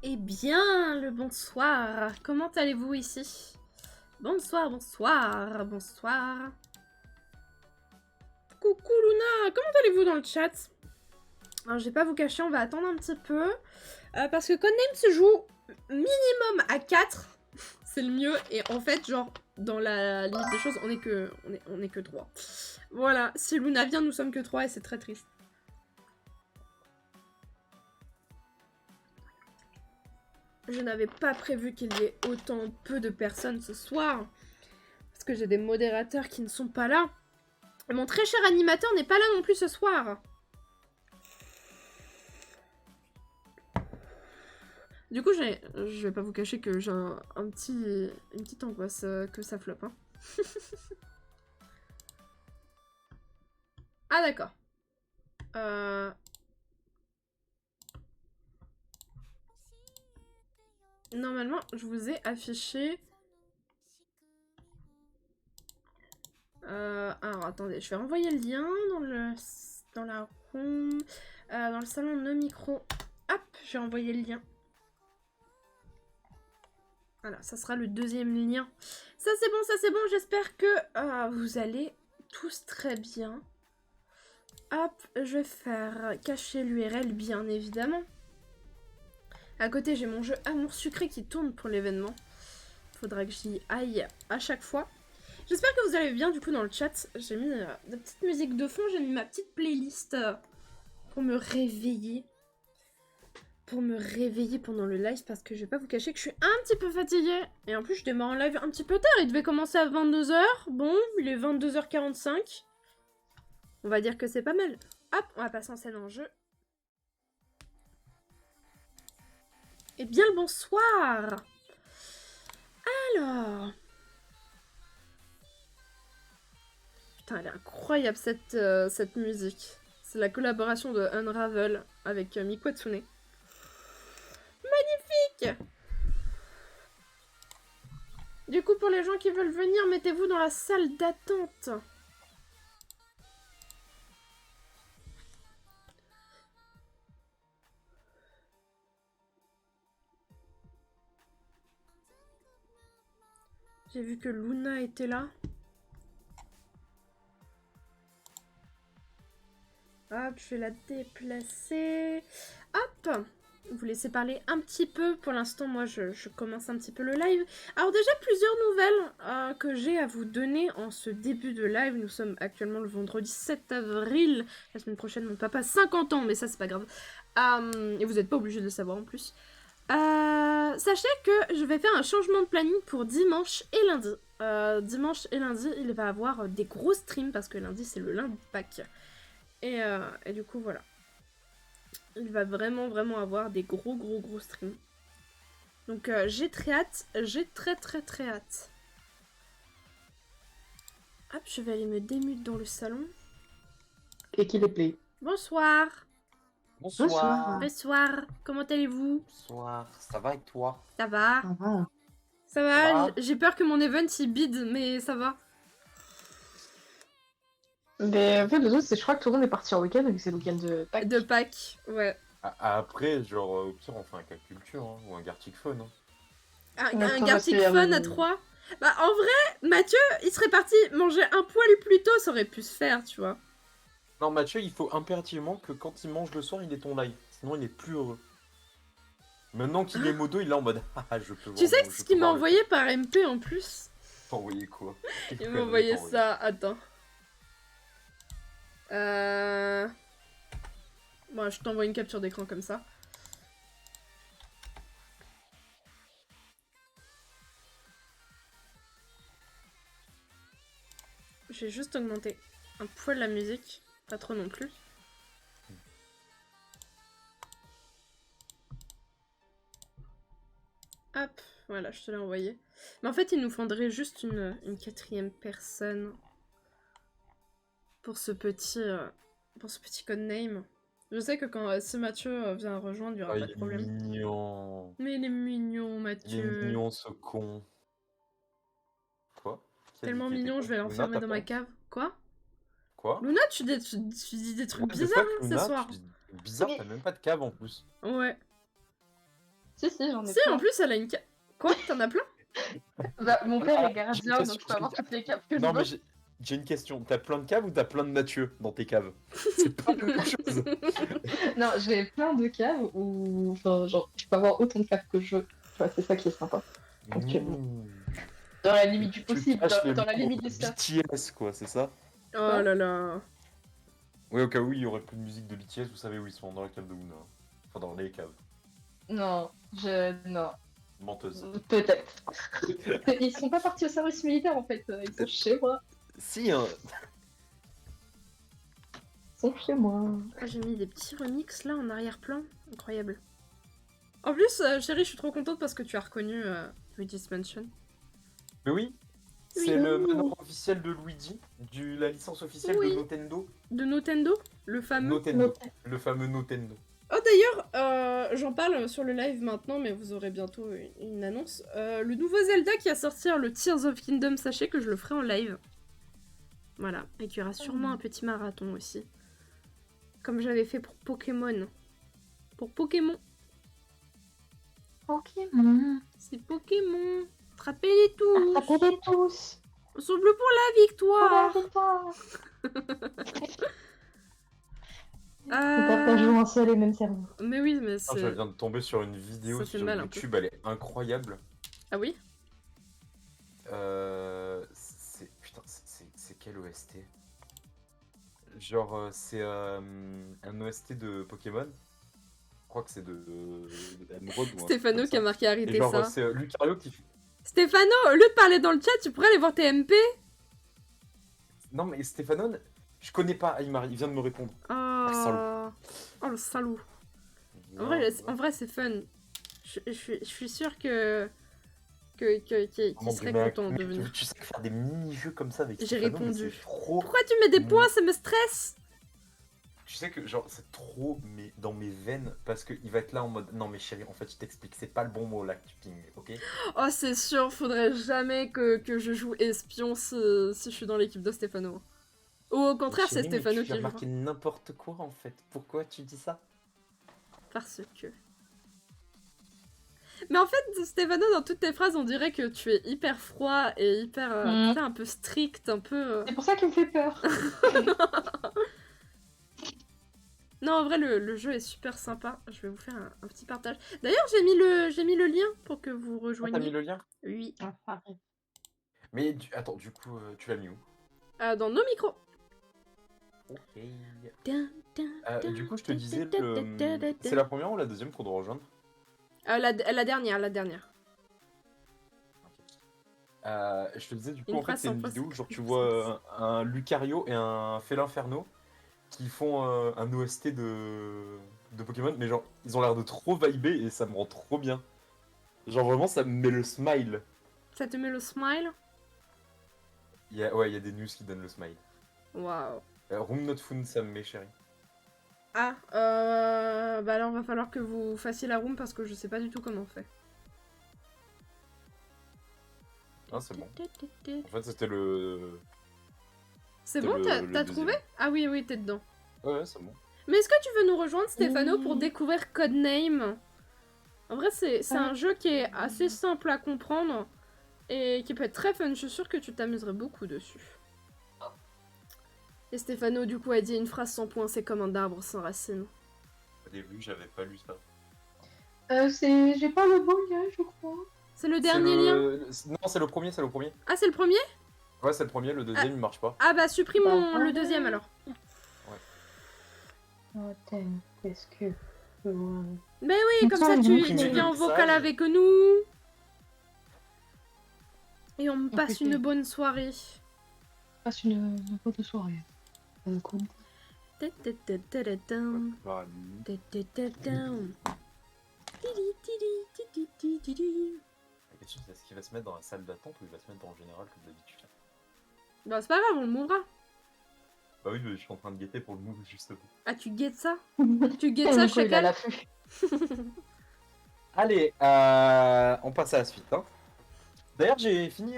Eh bien, le bonsoir. Comment allez-vous ici? Bonsoir, bonsoir, bonsoir. Coucou Luna, comment allez-vous dans le chat? Alors, je vais pas vous cacher, on va attendre un petit peu. Parce que Codename se joue minimum à 4. C'est le mieux. Et en fait, genre, dans la limite des choses, on est que 3. Voilà, si Luna vient, nous sommes que 3 et c'est très triste. Je n'avais pas prévu qu'il y ait autant peu de personnes ce soir. Parce que j'ai des modérateurs qui ne sont pas là. Et mon très cher animateur n'est pas là non plus ce soir. Du coup, je vais pas vous cacher que j'ai une petite angoisse que ça floppe. Hein. Ah d'accord. Normalement, je vous ai affiché... Alors, attendez, je vais renvoyer le lien dans la room, dans le salon No Micro. Hop, je vais envoyer le lien. Voilà, ça sera le deuxième lien. Ça c'est bon, j'espère que vous allez tous très bien. Hop, je vais faire cacher l'URL bien évidemment. À côté, j'ai mon jeu Amour Sucré qui tourne pour l'événement. Faudra que j'y aille à chaque fois. J'espère que vous allez bien du coup dans le chat. J'ai mis de petites musiques de fond, j'ai mis ma petite playlist pour me réveiller. Pour me réveiller pendant le live parce que je vais pas vous cacher que je suis un petit peu fatiguée. Et en plus, je démarre en live un petit peu tard. Il devait commencer à 22 h. Bon, il est 22 h 45. On va dire que c'est pas mal. Hop, on va passer en scène en jeu. Eh bien le bonsoir. Alors... Putain, elle est incroyable cette musique. C'est la collaboration de Unravel avec Miku Hatsune. Magnifique! Du coup, pour les gens qui veulent venir, mettez-vous dans la salle d'attente. J'ai vu que Luna était là. Hop, je vais la déplacer. Hop! Vous laissez parler un petit peu. Pour l'instant, moi, je commence un petit peu le live. Alors déjà, plusieurs nouvelles que j'ai à vous donner en ce début de live. Nous sommes actuellement le vendredi 7 avril. La semaine prochaine, mon papa a 50 ans, mais ça, c'est pas grave. Et vous n'êtes pas obligé de le savoir en plus. Sachez que je vais faire un changement de planning pour dimanche et lundi. Dimanche et lundi, il va avoir des gros streams parce que lundi, c'est le lundi de Pâques. Et du coup, voilà. Il va vraiment avoir des gros streams. Donc j'ai très hâte. J'ai très hâte. Hop, je vais aller me démute dans le salon. Et qu'il est play. Bonsoir. Bonsoir. Bonsoir. Comment allez-vous? Bonsoir. Ça va et toi? Ça va. Ça va. Ça va. va J'ai peur que mon event il bide, mais ça va. Mais en fait, le truc, c'est je crois que tout le monde est parti en week-end, vu que c'est le week-end de Pâques. De Pâques, ouais. Après, genre, au pire, on fait un cas culture, hein, ou un Gartic Phone. Hein. Un Gartic Fun à 3. Bah en vrai, Mathieu, il serait parti manger un poil plus tôt, ça aurait pu se faire, tu vois. Non, Mathieu, il faut impérativement que quand il mange le soir, il ait ton live. Sinon, il est plus heureux. Maintenant qu'il est modo, il est en mode ah, je peux voir. Tu sais ce qu'il m'a envoyé par MP en plus? T'as envoyé quoi? Il m'a envoyé ça, attends. Bon, je t'envoie une capture d'écran comme ça. J'ai juste augmenté un poil la musique, pas trop non plus. Hop, voilà, je te l'ai envoyé. Mais en fait, il nous faudrait juste une quatrième personne pour ce petit codename. Je sais que quand si Mathieu vient rejoindre, il n'y aura pas de problème. Il est mignon. Mais il est mignon, Mathieu. Il est mignon, ce con. Quoi? Tellement mignon, je vais l'enfermer dans ma cave. Quoi? Quoi? Luna, tu dis des trucs Ouais, bizarres Luna, ce soir. bizarre, t'as même pas de cave en plus. Ouais. Si, j'en ai Si, plein. en plus, elle a une cave. Quoi? T'en as plein? Bah, mon père Ah, est gardien, j'ai une donc je peux question, avoir toutes les caves que je Non, mais veux. j'ai une question. T'as plein de caves ou t'as plein de Mathieu dans tes caves? C'est pas la même chose. Non, j'ai plein de caves où enfin, genre, je peux avoir autant de caves que je veux. Tu vois, c'est ça qui est sympa, actuellement. Mmh. Dans la limite du Tu possible, caches les dans la membres limite de des stuff. BTS, quoi, c'est ça? Oh là là. Oui, au cas où il y aurait plus de musique de BTS, vous savez où ils sont, dans la cave de Ouna. Enfin, dans les caves. Non, non. Menteuse. Peut-être. Ils sont pas partis au service militaire en fait, ils sont chez moi. Si, hein. Ils sont chez moi. Ah, j'ai mis des petits remixes là en arrière-plan. Incroyable. En plus, chérie, je suis trop contente parce que tu as reconnu Luigi's Mansion. Mais oui, Oui. c'est le manoir officiel de Luigi, la licence officielle Oui. de Nintendo. De Nintendo, le fameux. Nintendo. Le fameux Nintendo. Oh d'ailleurs, j'en parle sur le live maintenant, mais vous aurez bientôt une annonce. Le nouveau Zelda qui va sortir, le Tears of Kingdom, sachez que je le ferai en live. Voilà, et qu'il y aura sûrement un petit marathon aussi. Comme j'avais fait pour Pokémon. Pour Pokémon. Pokémon. C'est Pokémon. Attrapez-les tous. Attrapez-les tous. Ensemble pour la victoire. On partage un seul et même cerveau. Mais oui, mais Ah, je c'est... viens de tomber sur une vidéo Ça fait sur mal un YouTube, elle est incroyable. Ah oui? C'est quel OST? Genre, c'est un OST de Pokémon. Je crois que c'est de Emerald ou un truc Stéphano comme qui a ça. marqué Et arrêter genre, ça. c'est Lucario qui fait. Stéphano, au lieu de parler dans le chat, tu pourrais aller voir tes MP? Non, mais Stéphano, je connais pas, il vient de me répondre. Oh, oh le salaud. En vrai, c'est fun. Je suis sûre qu'il serait content de venir. Tu sais que faire des mini-jeux comme ça avec J'ai Stéphano, mais répondu. c'est trop. Pourquoi tu mets des points? Ça me stresse. Tu sais que genre c'est trop mais dans mes veines parce qu'il va être là en mode non mais chérie en fait je t'explique c'est pas le bon mot là que tu pinges, ok? Oh, c'est sûr, faudrait jamais que je joue espion si je suis dans l'équipe de Stéphano. Ou au contraire, c'est Chérie, mais Stéphano tu qui as joue. marqué n'importe quoi en fait. Pourquoi tu dis ça? Parce que... Mais en fait, Stéphano, dans toutes tes phrases, on dirait que tu es hyper froid et hyper... tu sais, un peu strict, un peu... C'est pour ça qu'il me fait peur. Non, en vrai, le jeu est super sympa. Je vais vous faire un petit partage. D'ailleurs, j'ai mis le lien pour que vous Ah, rejoigniez. t'as mis le lien? Oui. Mais attends, du coup, tu l'as mis où? Dans nos micros. Ok. Du Du coup, je te disais, c'est la première ou la deuxième qu'on doit rejoindre? La dernière. Je te disais, du coup, Une en fait, phrase c'est sans une point, vidéo où c'est genre, tu une vois un Lucario et un Félinferno qui font un OST de Pokémon, mais genre, ils ont l'air de trop vibrer et ça me rend trop bien. Genre, vraiment, ça me met le smile. Ça te met le smile? Ouais, il y a des news qui donnent le smile. Waouh. Room Not Found, ça me met, chérie. Ah, bah alors va falloir que vous fassiez la room parce que je sais pas du tout comment on fait. Ah, c'est bon. En fait, c'était le... C'est C'était bon, le t'as deuxième. trouvé? Ah oui, t'es dedans. Ouais, c'est bon. Mais est-ce que tu veux nous rejoindre, Stéphano, pour découvrir Codename? En vrai, c'est un jeu qui est assez simple à comprendre et qui peut être très fun. Je suis sûre que tu t'amuserais beaucoup dessus. Et Stéphano, du coup, a dit une phrase sans point, c'est comme un arbre sans racines. Au début, j'avais pas lu ça. J'ai pas le bon lien, je crois. C'est le dernier lien? Non, c'est le premier, c'est le premier. Ah, c'est le premier? Ouais, c'est le premier, le deuxième, il marche pas. Ah bah, supprime le deuxième alors. Qu'est-ce que... Mais oui, comme ça Attends, tu ils vont viens en primer le vocal message. avec nous. Et on me passe Écoutez. une bonne soirée. Passe une bonne soirée. Cool. Ta-ta-ta-ta-ta-tam. Bah, Ta-ta-ta-tam. Tidi-tidi-tidi-tidi-tidi. la question, c'est est-ce qu'il va se mettre dans la salle d'attente ou il va se mettre en général comme d'habitude? Bah c'est pas grave, on le mourra. Bah oui, mais je suis en train de guetter pour le move justement. Ah, tu guettes ça? Tu guettes ça, Il a chacal? l'affût. Allez, on passe à la suite. Hein. D'ailleurs, j'ai fini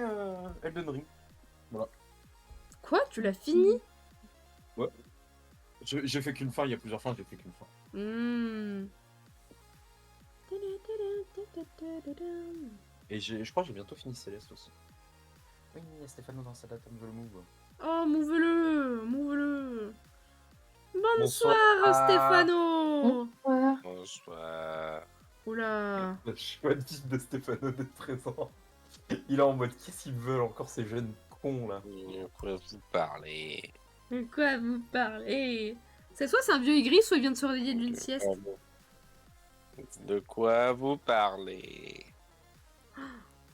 Elden Ring. Quoi? Tu l'as fini? J'ai fait qu'une fin, il y a plusieurs fins, j'ai fait qu'une fin. Hmm. Et je crois que j'ai bientôt fini Céleste aussi. Oui, il y a Stéphano dans sa date, je le move. Oh, move-le, move-le. Bonsoir, Bonsoir. Stéphano. Ouais. Bonsoir. Oula. Le choix de vie de Stéphano d'être présent. Il est en mode, qu'est-ce qu'ils veulent encore ces jeunes cons là? De quoi vous parlez? De quoi vous parlez? C'est soit c'est un vieux aigri, soit il vient de se réveiller d'une sieste. De quoi vous parlez?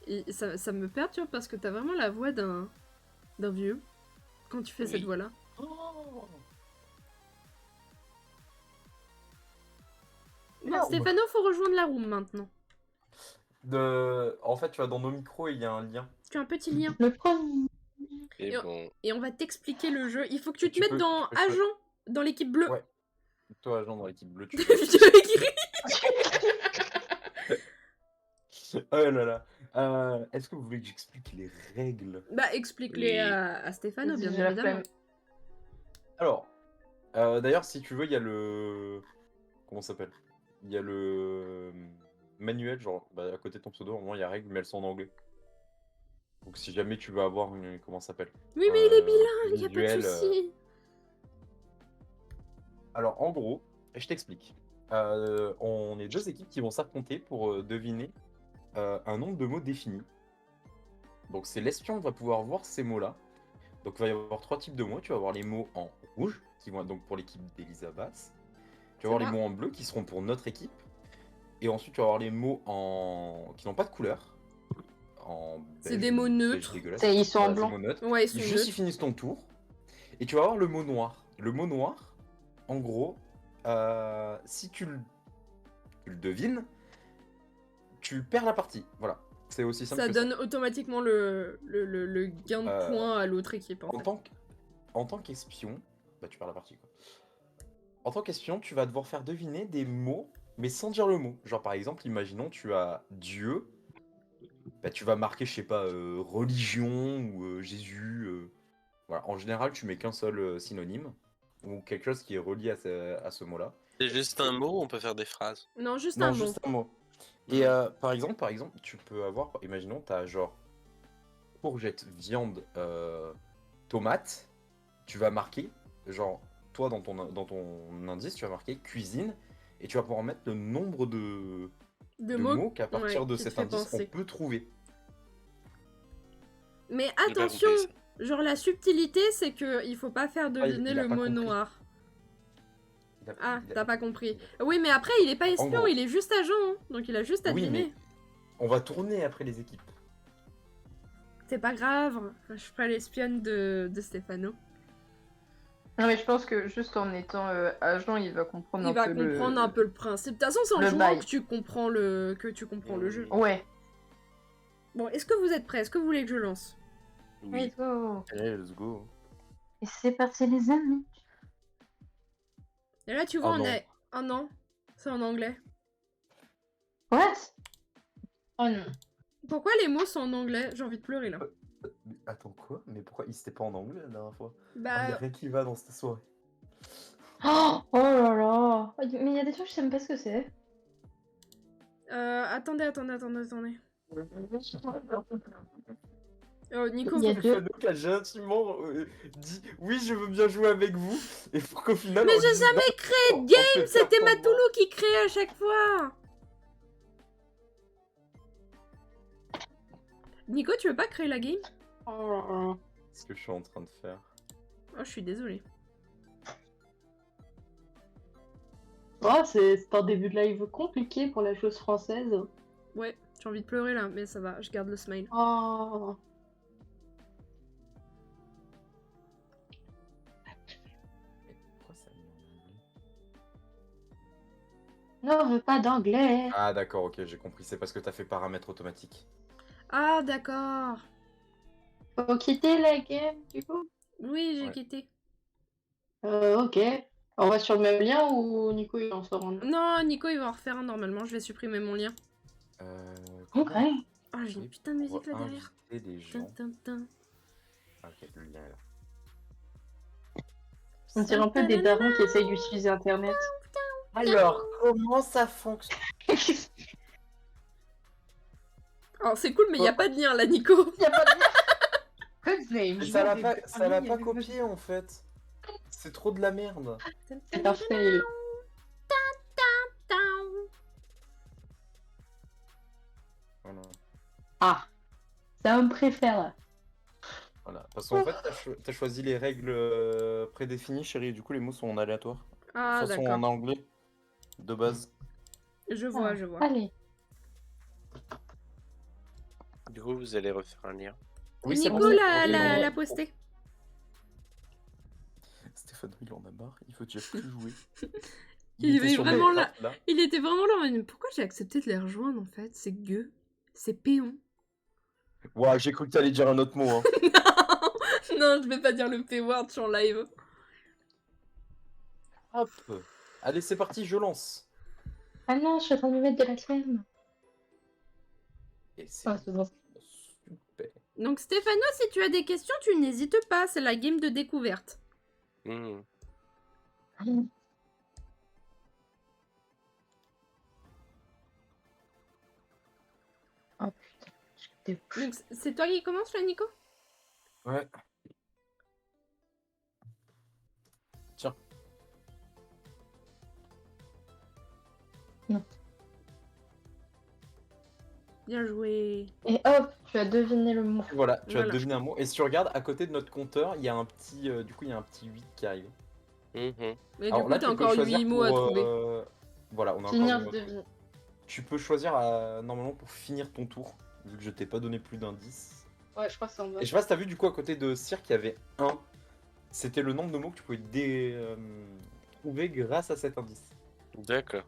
Et ça me perturbe parce que t'as vraiment la voix d'un vieux quand tu fais Oui. cette voix-là. Oh. Bon, Stéphano, faut rejoindre la room maintenant. En fait, tu vas dans nos micros et il y a un lien. Tu as un petit lien. Le premier. Et Et- bon, Et on va t'expliquer le jeu. Il faut que tu te Tu mettes peux- dans tu peux- agent, dans l'équipe bleue. Ouais. Toi, agent dans l'équipe bleue, tu De peux. vieux aigri. Oh là là. Est-ce que vous voulez que j'explique les règles? Bah, explique-les Oui. à Stéphano, bien J'ai la évidemment. flemme. Alors, d'ailleurs, si tu veux, il y a le... Comment ça s'appelle? Il y a le manuel, genre, à côté de ton pseudo, au moins, il y a règles, mais elles sont en anglais. Donc si jamais tu veux avoir une... Comment ça s'appelle? Oui, mais il est bilingue, y a pas de visuel, souci. Alors, en gros, je t'explique. On est deux équipes qui vont s'affronter pour deviner un nombre de mots définis. Donc, c'est l'espion qui va pouvoir voir ces mots-là. Donc, il va y avoir 3 types de mots. Tu vas avoir les mots en rouge, qui vont être donc pour l'équipe d'Elisa Bass. Tu vas avoir les mots en bleu, qui seront pour notre équipe. Et ensuite, tu vas avoir les mots qui n'ont pas de couleur. C'est beige, des mots beige neutres. dégueulasse. Ils sont en Voilà, blanc. des mots neutres. Ouais, ils sont Juste neutres. ils finissent ton tour. Et tu vas avoir le mot noir. Le mot noir, en gros, si tu le devines, tu perds la partie. Voilà. C'est aussi simple Ça que donne automatiquement le gain de Euh, points à l'autre équipe. ça. En tant qu'espion, bah tu perds la partie quoi. En tant qu'espion, tu vas devoir faire deviner des mots, mais sans dire le mot. Genre par exemple, imaginons tu as Dieu, bah tu vas marquer, je sais pas, religion ou Jésus. Voilà. En général, tu mets qu'un seul synonyme ou quelque chose qui est relié à ce mot-là. c'est juste un mot, on peut faire des phrases. Non, juste Non, un mot. juste un mot. Et par exemple, tu peux avoir, imaginons, tu as genre courgette, viande, tomate. Tu vas marquer, genre, toi dans ton indice, tu vas marquer cuisine et tu vas pouvoir mettre le nombre de mots qu'à partir ouais, de qui te cet fait indice penser. on peut trouver. Mais J'ai pas attention, compris ça. genre la subtilité, c'est que il faut pas faire deviner il a le pas mot compris. noir. Il a- Ah, il a- t'as pas compris. Oui, mais après, il est pas espion, gros. il est juste agent, hein, donc il a juste à Oui, deviner. mais on va tourner après les équipes. C'est pas grave, je ferai l'espionne de Stéphano. Non, mais je pense que juste en étant agent, il va comprendre Il un va peu comprendre un peu le principe. De toute façon, c'est en le jouant bail. que tu comprends le jeu. Ouais. Bon, est-ce que vous êtes prêts? Est-ce que vous voulez que je lance? Oui. Let's go. Allez, let's go. Et c'est parti, les amis. Et là, tu vois, Oh on non. est... Oh non, c'est en anglais. What? Oh non. Pourquoi les mots sont en anglais? J'ai envie de pleurer, là. Mais attends, quoi? Mais pourquoi il s'était pas en anglais la dernière fois? Il y Bah, a rien qui va dans cette soirée. Oh là là. Mais il y a des trucs, je sais même pas ce que c'est. attendez. Oh, Nico, Il y a faut- deux- Fano qui a gentiment dit oui, je veux bien jouer avec vous, et pour qu'au final. Mais on j'ai dise, jamais non, créé on de fait game, c'était perdre ton Matoulou qui créait à chaque fois. Nico, tu veux pas créer la game? Oh là là. Ce que je suis en train de faire. Oh, je suis désolée. Oh, c'est un début de live compliqué pour la joueuse française. Ouais, j'ai envie de pleurer là, mais ça va, je garde le smile. Oh. Mais pourquoi ça met en anglais? Non, on veut pas d'anglais. Ah, d'accord, ok, j'ai compris. C'est parce que t'as fait paramètres automatiques. Ah, d'accord. Faut quitter la game, du coup. Oui, j'ai Ouais. quitté. Ok. On va sur le même lien ou Nico il en sort un autre? Non, Nico, il va en refaire un normalement, je vais supprimer mon lien. Ok. Oh, j'ai une putain de musique là On va derrière. inviter des gens. Tin, tin, tin. Ah, ok, le lien est là. On dirait un peu des darons qui essayent d'utiliser internet. Alors, comment ça fonctionne? Alors c'est cool, mais il n'y a pas de lien là, Nico. Y a pas de lien. Good name. Mais je ça l'a vais- pas, Ah ça l'a oui, pas il y a copié en fait. C'est trop de la merde. C'est un fail. Voilà. Ah, ça me préfère. Voilà. Parce qu'en fait, t'as choisi les règles prédéfinies, chérie. Du coup, les mots sont en aléatoire. Ah, De toute façon, d'accord. en anglais, de base. Je vois, je vois. Allez. Du coup, vous allez refaire un lien. Oui, c'est Nico bon, l'a posté. Stéphane, il en a marre. Il veut déjà plus jouer. Il était est sur vraiment Minecraft, là. Il était vraiment là, mais pourquoi j'ai accepté de les rejoindre en fait? C'est gueux. C'est péon. Ouah, j'ai cru que t'allais dire un autre mot. Hein. Non, je vais pas dire le P-word sur live. Hop. Allez, c'est parti, je lance. Ah non, je suis en train de me mettre de la crème. Et c'est Ah, c'est bon. super. Donc Stéphano, si tu as des questions, tu n'hésites pas, c'est la game de découverte. Hmm. Oh putain, j'étais Donc c'est toi qui commence là, Nico? Ouais. Tiens. Bien joué. Et hop, tu as deviné le mot. Voilà, tu as Voilà. deviné un mot. Et si tu regardes à côté de notre compteur, il y a un petit, du coup, il y a un petit 8 qui arrive. Mhm. Mais Alors du coup, là, t'as tu peux encore choisir 8 mots à pour, trouver. Voilà, on a Finir encore de huit mots. deviner. Tu peux choisir normalement pour finir ton tour, vu que je t'ai pas donné plus d'indices. Ouais, je crois que c'est en bas. Et je sais pas si t'as vu du coup à côté de cirque, il y avait un. C'était le nombre de mots que tu pouvais trouver grâce à cet indice. D'accord.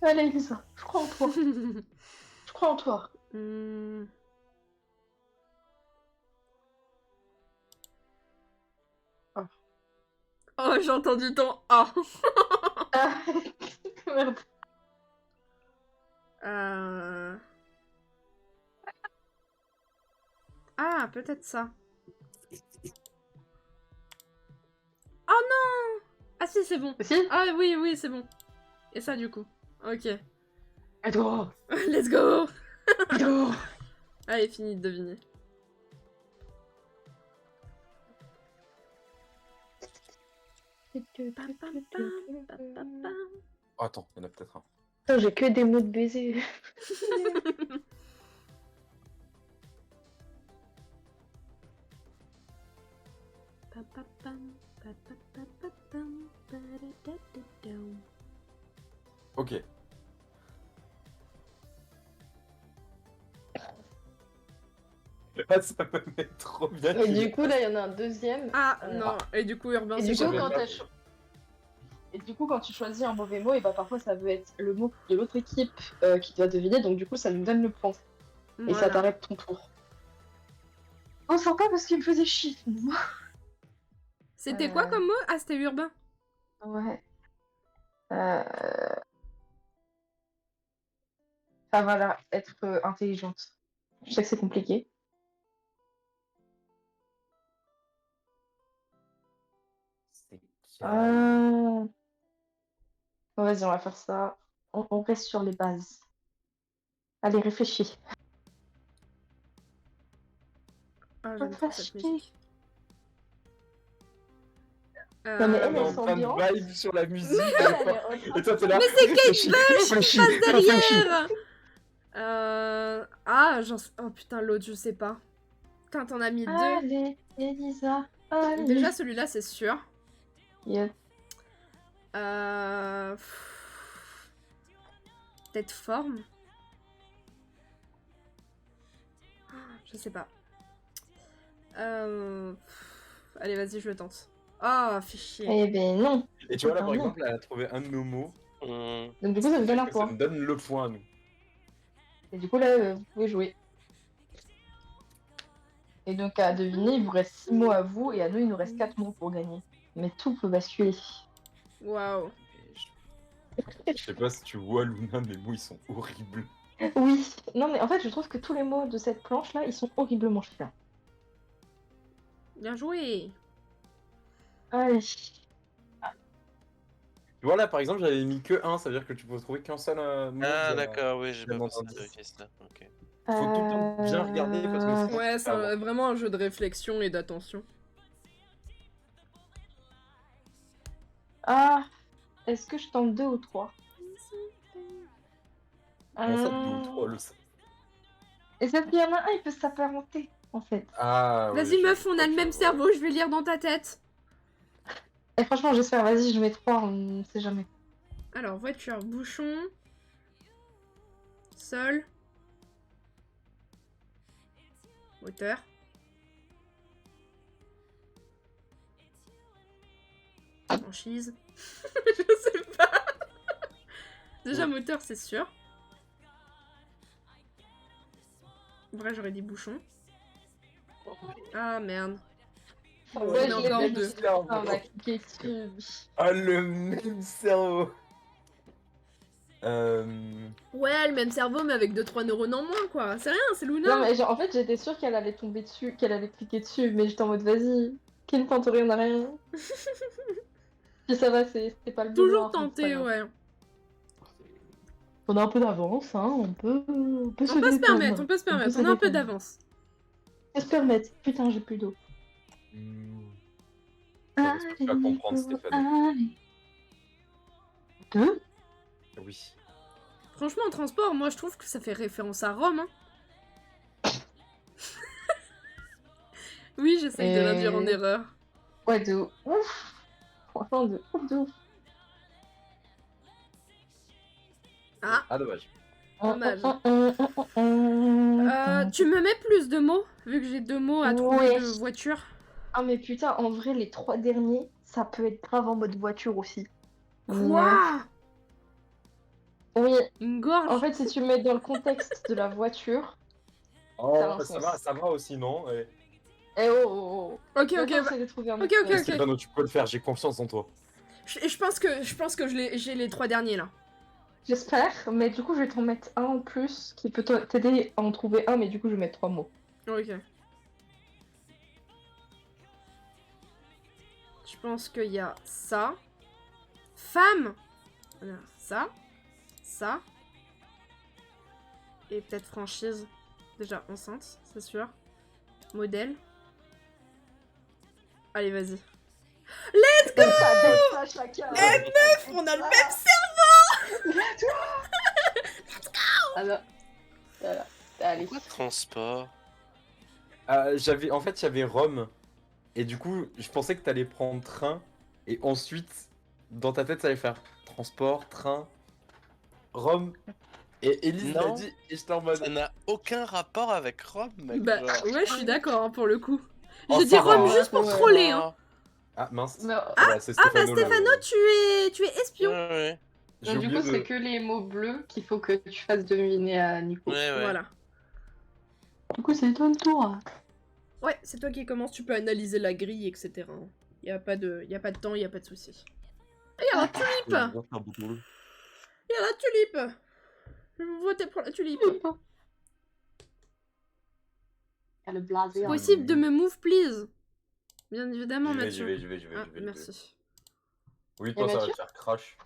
Allez, Lisa, je crois en toi. Je crois en toi. Hmm. Ah. Oh, j'ai entendu ton A. Ah, merde. Ah, peut-être ça. Oh non! Ah si, c'est bon. Si. Ah oui, oui, c'est bon. Et ça, du coup. Ok. Et toi. Let's go! Et toi. Allez, fini de deviner. Pam, pam, pam, pam, pam, pam. Oh, attends, il y en a peut-être un. Putain, j'ai que des mots de baiser. Pam, pam, pam, pam, pam, pam, pam, pam, pa-da-da-da-dam. Ok. Ah, ça me met trop bien. Et du coup, là, il y en a un deuxième. Ah non, et du coup, Urbain, Et c'est du, coup, quoi? j'avais quand pas t'as et du coup, quand tu choisis un mauvais mot, et bah parfois ça veut être le mot de l'autre équipe qui doit deviner, donc du coup ça nous donne le point. Et ça Voilà. t'arrête ton tour. On sent pas parce qu'il me faisait chier. C'était quoi comme mot? Ah, c'était Urbain. Ouais. Enfin voilà, être intelligente. Je sais que c'est compliqué. C'est calme. Bon, vas-y, on va faire ça. On reste sur les bases. Allez, réfléchis. Ah, j'aime trop cette Réfléchis. musique. Non, mais elle, On est elle en train s'ambiance. de vibe sur la musique. Elle est en train Et toi, t'es là. Mais c'est Kate réfléchis, réfléchis, Passe réfléchis. derrière! Ah, oh putain, l'autre, je sais pas. Putain, t'en as mis deux. Allez, Elisa. Allez. Déjà, celui-là, c'est sûr. Yes. Peut-être forme. Je sais pas. Allez, vas-y, je le tente. Ah, fais chier. Eh ben non. Et tu vois, là, par Pardon. exemple, elle a trouvé un de nos mots. Hmm. Donc du coup, ça me donne un Ça point. me donne le point à nous. Et du coup, là, vous pouvez jouer. Et donc, à deviner, il vous reste 6 mots à vous, et à nous, il nous reste 4 mots pour gagner. Mais tout peut basculer. Waouh. Je sais pas si tu vois, Luna, mes mots, ils sont horribles. Oui. Non, mais en fait, je trouve que tous les mots de cette planche-là, ils sont horriblement chiants. Bien joué. Allez. Voilà, par exemple, j'avais mis que 1, ça veut dire que tu peux trouver qu'un seul mot. Ah, d'accord, oui, j'ai pas Bien pensé à entendu. vérifier ça. Ok. Faut tout le temps bien regarder parce que sinon, Ouais, tu c'est peux avoir. vraiment un jeu de réflexion et d'attention. Ah, est-ce que je tente 2 ou 3? Comment ça, 2 ou 3 le... Et ça, il y en a un, il peut s'apparenter, en fait. Ah, oui, Vas-y je meuf, on crois a le que même je vois. cerveau, je vais lire dans ta tête. Et franchement, j'espère, vas-y, je mets 3, on sait jamais. Alors, voiture, bouchon, sol, moteur. Franchise. Je sais pas. Déjà, moteur, c'est sûr. Vrai, j'aurais dit bouchon. Ah merde. Ouais, Ouais, je j'en ai l'ai encore vu, deux. je l'ai vu. Ah, on va cliquer dessus. Ah, le même cerveau. Ouais, le même cerveau, mais avec 2-3 neurones en moins, quoi. C'est rien, c'est Luna. Non, mais genre, en fait, j'étais sûre qu'elle allait tomber dessus, qu'elle allait cliquer dessus, mais j'étais en mode, vas-y, qui ne tente rien n'a rien. Puis ça va, c'était pas le bleu Toujours noir, donc c'est pas tenté, grave. ouais. On a un peu d'avance, hein, on peut On peut se permettre, on peut se permettre. On a un peu d'avance. On peut se permettre. Putain, j'ai plus d'eau. J'espère que tu vas comprendre, Stéphane. 2. Oui. Franchement, en transport, moi, je trouve que ça fait référence à Rome, hein. Oui, j'essaye de l'induire en erreur. Ouais, de ouf. Franchement, de ouf. Ah, Ah, dommage. dommage. Tu me mets plus de mots, vu que j'ai 2 mots à trouver Ouais. de voiture. Ah, mais putain, en vrai, les 3 derniers, ça peut être grave en mode voiture aussi. Quoi? Oui, Une gorge? en fait, si tu mets dans le contexte de la voiture. Oh, Ça a un ça sens. va aussi, non? Eh oh. Ok, Maintenant, bah... c'est de trouver un Ok, autre ok, sens. ok. Stéphano, tu peux le faire, j'ai confiance en toi. Je pense que j'ai les 3 derniers, là. J'espère, mais du coup, je vais t'en mettre un en plus qui peut t'aider à en trouver un, mais du coup, je vais mettre 3 mots. Ok. Je pense qu'il y a ça. Femme. Alors, ça. Et peut-être franchise. Déjà enceinte, c'est sûr. Modèle. Allez, vas-y. Let's go! Ça, chacun. On a le même Alors, voilà. Allez. Pourquoi transport? En fait, il y avait Rome. Et du coup, je pensais que t'allais prendre train. Et ensuite, dans ta tête, ça allait faire transport, train, Rome. Et Elise l'a Non. dit. Et j'étais en mode. Ça n'a aucun rapport avec Rome, mec. Bah, genre. ouais, je suis d'accord, hein, pour le coup. Oh, J'ai dit ça va, Rome hein. juste pour Ouais, troller, hein. Ah, mince. Mais, Voilà, c'est Ah, bah, Stéphano. Stéphano, tu es espion. Ouais. J'ai du oublié coup, c'est que les mots bleus qu'il faut que tu fasses deviner à Nico. Ouais. Voilà. Du coup, c'est ton tour. Ouais, c'est toi qui commence, tu peux analyser la grille, etc. Y a pas de temps, y a pas de souci. Et y a la tulipe. Y a la tulipe. Je vais voter pour la tulipe. Le blasé. Possible de me move, please. Bien évidemment, J'y Mathieu. vais. Ah, merci. Oui, toi, ça va Mathieu te faire crash.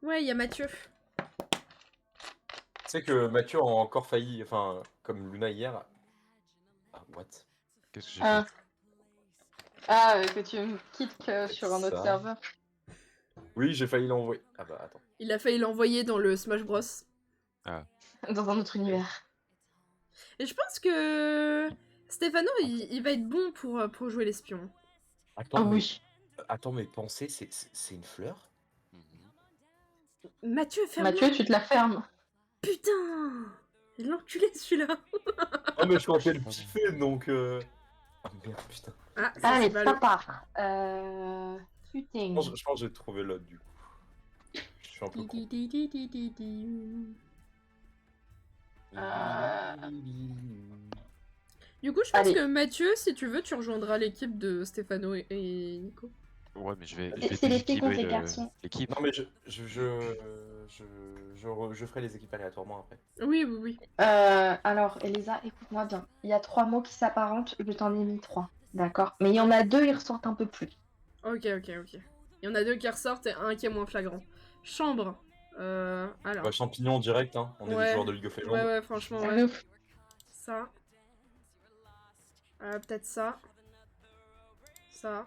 Ouais, y a Mathieu. Tu sais que Mathieu a encore failli, enfin, comme Luna hier. Ah, what? Qu'est-ce que j'ai Ah. fait? Ah, que tu me quittes sur un autre Ça. serveur. Oui, j'ai failli l'envoyer. Ah bah attends. Il a failli l'envoyer dans le Smash Bros. Dans un autre univers. Et je pense que Stéphano, il va être bon pour jouer l'espion. Attends, Ah mais... oui. Attends, mais penser, c'est une fleur? Mhm. Mathieu, ferme. Mathieu, tu te la fermes. Putain, l'enculé celui-là. Oh, mais je comptais le kiffer donc. Ah merde, putain. Ah, ça Allez, c'est ballot. ça part. Shooting. Je pense que j'ai trouvé l'autre du coup. Je suis un peu con. Du coup, je pense Allez. que Mathieu, si tu veux, tu rejoindras l'équipe de Stéphano et Nico. Ouais, mais je vais C'est les filles contre déséquilibrer les garçons. l'équipe. Non, mais je ferai les équipes aléatoirement après. Oui. Alors, Elisa, écoute-moi bien. Il y a 3 mots qui s'apparentent, je t'en ai mis 3. D'accord? Mais il y en a 2, ils ressortent un peu plus. Ok. Il y en a deux qui ressortent et un qui est moins flagrant. Chambre. Alors. Bah, champignon direct, hein. On est Ouais. des joueurs de League of Legends. Ouais, franchement, Ah, ouais. de ouf. Ça. Peut-être ça. Ça.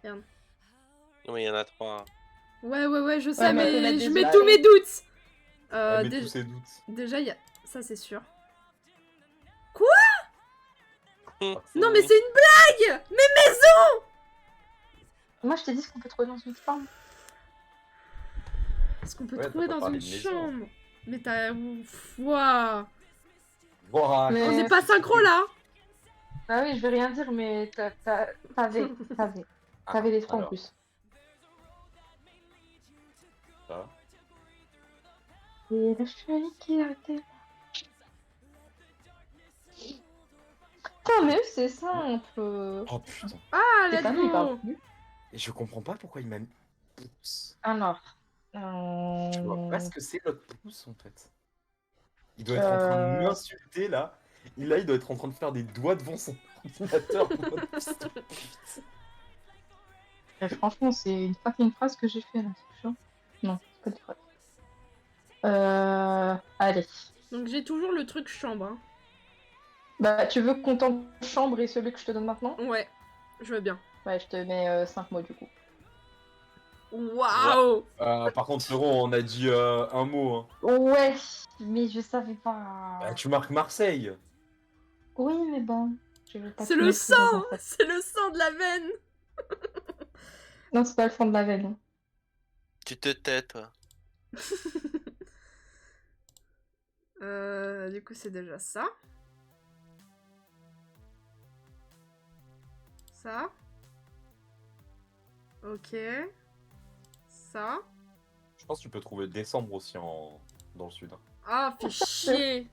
Merde. Non, mais il y en a 3. Ouais, je sais, mais on peut mais mettre je des mets autres. tous mes doutes. Elle met Dé- tous ses doutes. Déjà, il y a. Ça, c'est sûr. Ah, Non, mais c'est une blague. Mais maison. Moi, je t'ai dit ce qu'on peut trouver dans une chambre. Est-ce qu'on peut Ouais, t'as trouver pas dans parlé une de maison. chambre? Mais t'as. Waouh. Voilà. Mais- On n'est pas synchro là. Ah oui, je vais rien dire, mais t'avais les trois en alors. plus. Ça. Et la chérie qui a été... Putain, mais eux, c'est simple. Oh putain. Ah, C'est let's pas nous, il parle go. plus. Et je comprends pas pourquoi il m'a mis pouce. Alors. Je vois pas ce que c'est l'autre pouce en fait. Il doit être en train de m'insulter là. Et là, il doit être en train de faire des doigts devant son ordinateur. en mode, putain. Franchement, c'est une fucking phrase que j'ai fait là, c'est chiant. Non, c'est pas une phrase. Allez. Donc j'ai toujours le truc chambre. Hein. Bah, tu veux qu'on tente chambre et celui que je te donne maintenant? Ouais, je veux bien. Ouais, je te mets 5 mots du coup. Waouh. Par contre, frérot, on a dit un mot. Hein. Ouais, mais je savais pas. Bah, tu marques Marseille. Oui, mais bon. je vais pas C'est tout le mettre dans un sang. sac. C'est le sang de la veine. Non, c'est pas le fond de la veine. Hein. Tu te tais, toi. Du coup, c'est déjà ça. Ça. Ok. Ça. Je pense que tu peux trouver décembre aussi dans le sud. Hein. Ah, fais chier.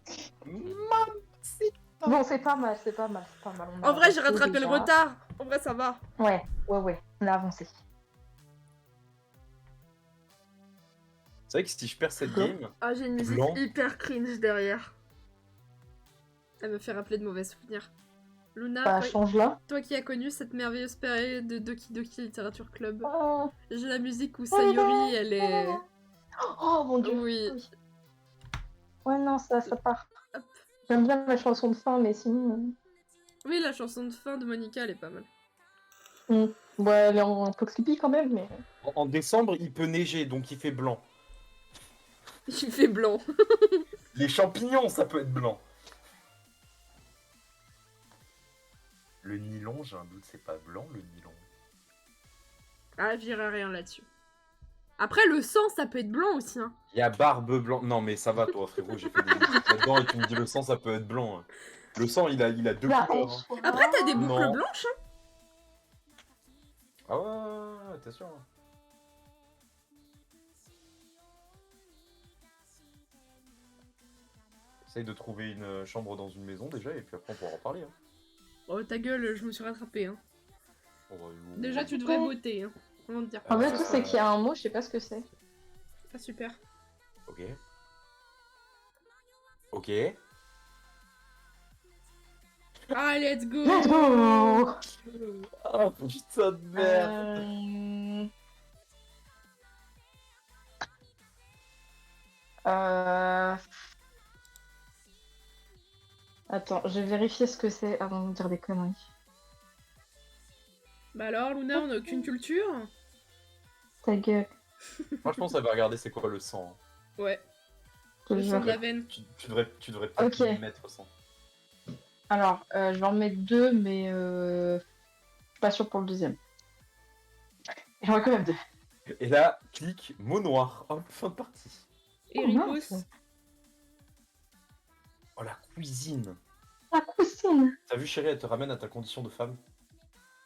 Bon, c'est pas mal, c'est pas mal, c'est pas mal. On a En vrai, j'ai avancé rattrapé le déjà. retard. En vrai, ça va. Ouais, on a avancé. C'est vrai que si je perds cette Quoi game, Ah, j'ai une musique Blanc. hyper cringe derrière. Elle me fait rappeler de mauvais souvenirs. Luna, Bah, change là. toi qui as connu cette merveilleuse période de Doki Doki Literature Club, Oh, j'ai la musique où Sayori, elle est... oh mon dieu. Oui. Ouais, non, ça part. Hop. J'aime bien la chanson de fin, mais sinon. Oui, la chanson de fin de Monica, elle est pas mal. Ouais, elle est un peu creepy quand même, mais. en décembre, il peut neiger, donc il fait blanc. Il fait blanc. Les champignons, ça peut être blanc. Le nylon, j'ai un doute, c'est pas blanc le nylon. Ah, je dirais rien là-dessus. Après, le sang, ça peut être blanc aussi, hein. Il y a barbe blanc. Non, mais ça va, toi, frérot, j'ai fait des trucs là-dedans et tu me dis le sang, ça peut être blanc. Hein. Le sang, il a deux Bah, couleurs. Hein. Après, t'as des boucles Non. blanches, hein. Ah ouais, t'es sûr. Hein. Essaye de trouver une chambre dans une maison déjà, et puis après on pourra en parler. Hein. Oh, ta gueule, je me suis rattrapée, hein. Oh, bah, Déjà, tu devrais voter, hein. Comment te dire. En fait, tout c'est qu'il y a un mot, je sais pas ce que c'est. Ah, super. Ok. Ok. Ah, let's go. Let's go. Oh putain de merde. Attends, je vais vérifier ce que c'est avant de dire des conneries. Bah alors, Luna, on a aucune culture. Ta gueule. Moi je pense qu'elle va regarder c'est quoi le sang. Hein. Ouais, je te le sang jure. de la veine. Tu devrais peut-être Ok. y mettre sang. Alors, je vais en mettre deux, mais je suis pas sûre pour le deuxième. J'en ai quand même deux. Et là, clique mot noir. Hop, fin de partie. Et Oh, Ripos. mince. Oh la cuisine. La cousine. T'as vu chérie, elle te ramène à ta condition de femme.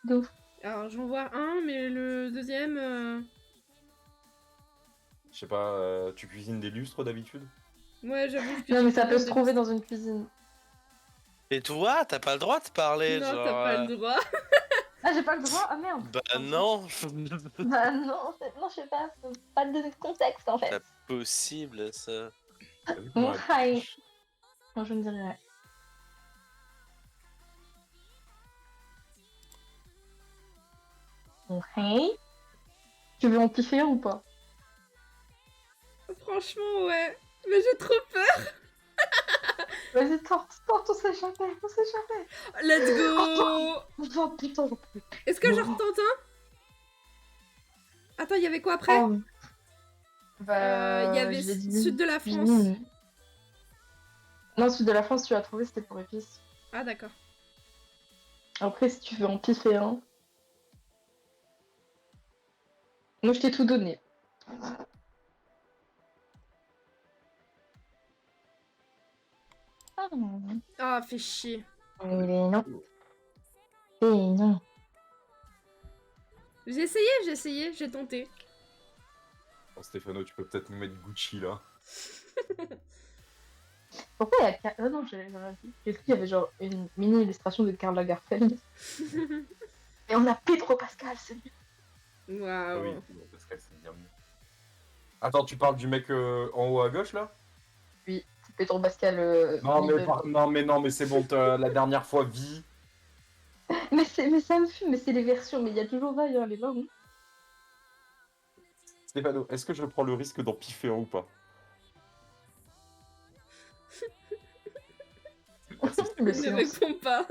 De ouf. Alors, j'en vois un, mais le deuxième... Je sais pas, tu cuisines des lustres d'habitude? Ouais, j'avoue que... Non, mais ça peut se des- trouver dans une cuisine. Et toi, t'as pas le droit de parler, Non, genre. t'as pas le droit. Ah, j'ai pas le droit. Ah merde. Bah non, Bah non, non, je sais pas. Pas de contexte en fait. c'est possible ça. T'as vu comment elle- Hi. Non, je ne dirai rien. Ouais. Tu veux en piffer un ou pas? Franchement, ouais. Mais j'ai trop peur. Vas-y, tente, on sait jamais, on sait jamais. Let's go. Oh putain, j'en peux plus. Est-ce que je retente un? Attends, il y avait quoi après? Oh. Bah, Il y avait je l'ai dit. sud de la France. Non, sud de la France, tu as trouvé, c'était pour épices. Ah, d'accord. Après, si tu veux en piffer un. Moi, je t'ai tout donné. Ah, Ah, fait chier. mais non. Et non. J'ai essayé, j'ai tenté. Oh, Stéphano, tu peux peut-être nous mettre Gucci là. Pourquoi il y a... Oh non, j'ai cru qu'il y avait genre une mini illustration de Karl Lagerfeld. Et on a Pedro Pascal, c'est mieux. Ah oui, Waouh. non, Pascal, c'est bien mieux. Attends, tu parles du mec en haut à gauche là? Oui, c'est Pedro Pascal. Non, mais c'est bon, la dernière fois, vie. Mais ça me fume, mais c'est les versions, mais il y a toujours vaille, hein, les là, oui. Stéphano, est-ce que je prends le risque d'en piffer un ou pas? Merci, Le Ne silence. réponds pas.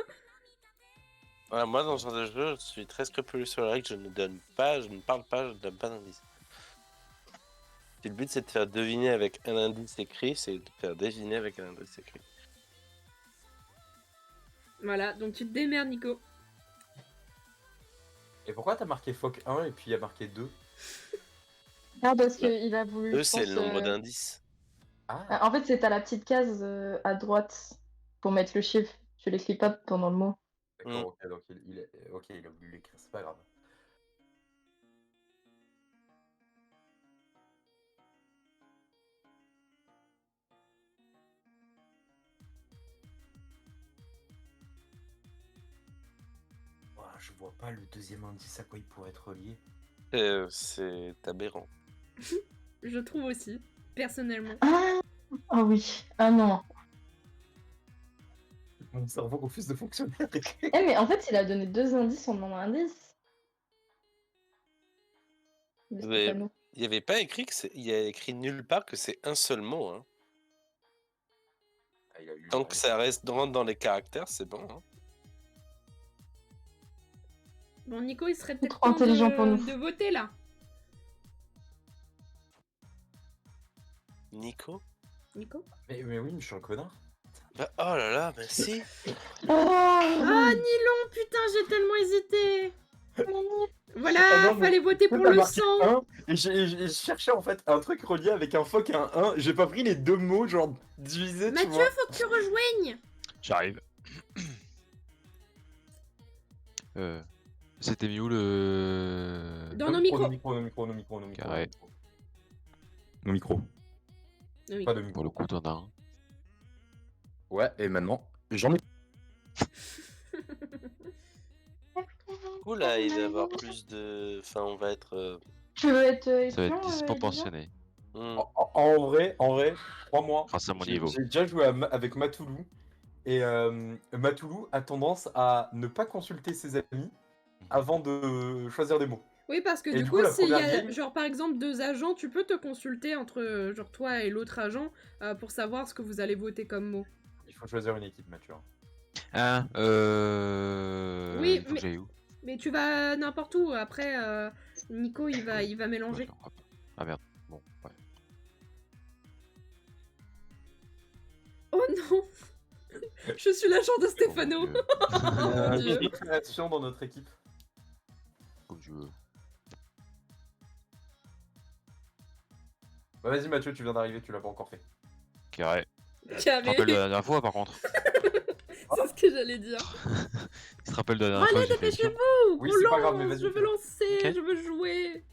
Ouais, moi, dans ce genre de jeu, je suis très scrupuleux sur la règle. Je ne donne pas, je ne parle pas, je ne donne pas d'indice. Si le but c'est de faire deviner avec un indice écrit, c'est de faire deviner avec un indice écrit. Voilà, donc tu te démerdes, Nico. Et pourquoi t'as marqué Foc 1 et puis il y a marqué 2? Ah, parce qu'il a voulu. 2, je c'est pense, le nombre d'indices. Ah, En fait, c'est à la petite case à droite pour mettre le chiffre. Tu l'écris pas pendant le mot. d'accord, ok, donc il a voulu l'écrire, c'est pas grave. Ouah, je vois pas le deuxième indice à quoi il pourrait être lié. C'est aberrant. Je trouve aussi, personnellement. Ah oui. Ah non. Mon cerveau refuse de fonctionner. Eh, mais en fait, il a donné 2 indices en demandant un indice. Le Mais Stéphano. il n'y avait pas écrit que il y a écrit nulle part que c'est un seul mot. Hein. Ah, il a eu Tant que ça reste dans les caractères, c'est bon. Hein. Bon, Nico, il serait peut-être Trop temps intelligent pour nous. de voter, là. Nico Nico? Mais oui, mais je suis un connard. Bah, oh là là, mais si. Ah, Nilon, putain, j'ai tellement hésité. Voilà, Ah non, mais fallait voter pour T'as le marqué sang. 1, et je cherchais en fait un truc relié avec un phoque et un 1. J'ai pas pris les deux mots, genre divisés, tu Mathieu, vois. faut que tu rejoignes. J'arrive. C'était mis où le. Dans nos micros. Nos micros. Carré. Nos micros. Oui. Pas de Pour micro. le coup, t'en as un. Ouais, et maintenant, j'en ai. Du coup, là, il va y avoir plus de. Enfin, on va être. Tu veux être Ça va espion, être disproportionné. En vrai, 3 mois. Grâce à mon J'ai niveau. déjà joué avec Matoulou. Et Matoulou a tendance à ne pas consulter ses amis avant de choisir des mots. Oui, parce que Et du du coup, coup, la s'il y a, première game- genre, par exemple, 2 agents, tu peux te consulter entre, genre, toi et l'autre agent pour savoir ce que vous allez voter comme mot. Il faut choisir une équipe, Mathieu. Ah, Oui, il faut mais- que j'aille où? Mais tu vas n'importe où. Après, Nico, il va mélanger. Ouais, hop. Ah merde. Bon, ouais. Oh non. Je suis l'agent de Stéphano. Oh, mon Il y Dieu. a une création dans notre équipe. comme tu veux. Bah, vas-y, Mathieu, tu viens d'arriver, tu l'as pas encore fait. Carré. Tu te Carré. rappelles de la dernière fois, par contre? C'est ce que j'allais dire. Tu te rappelles de la Bon, dernière fois allez, que j'ai fait l'émission? dépêchez-vous. Oui, On c'est pas grave, lance. mais vas-y, Je veux fais-le. lancer. Ok. Je veux jouer.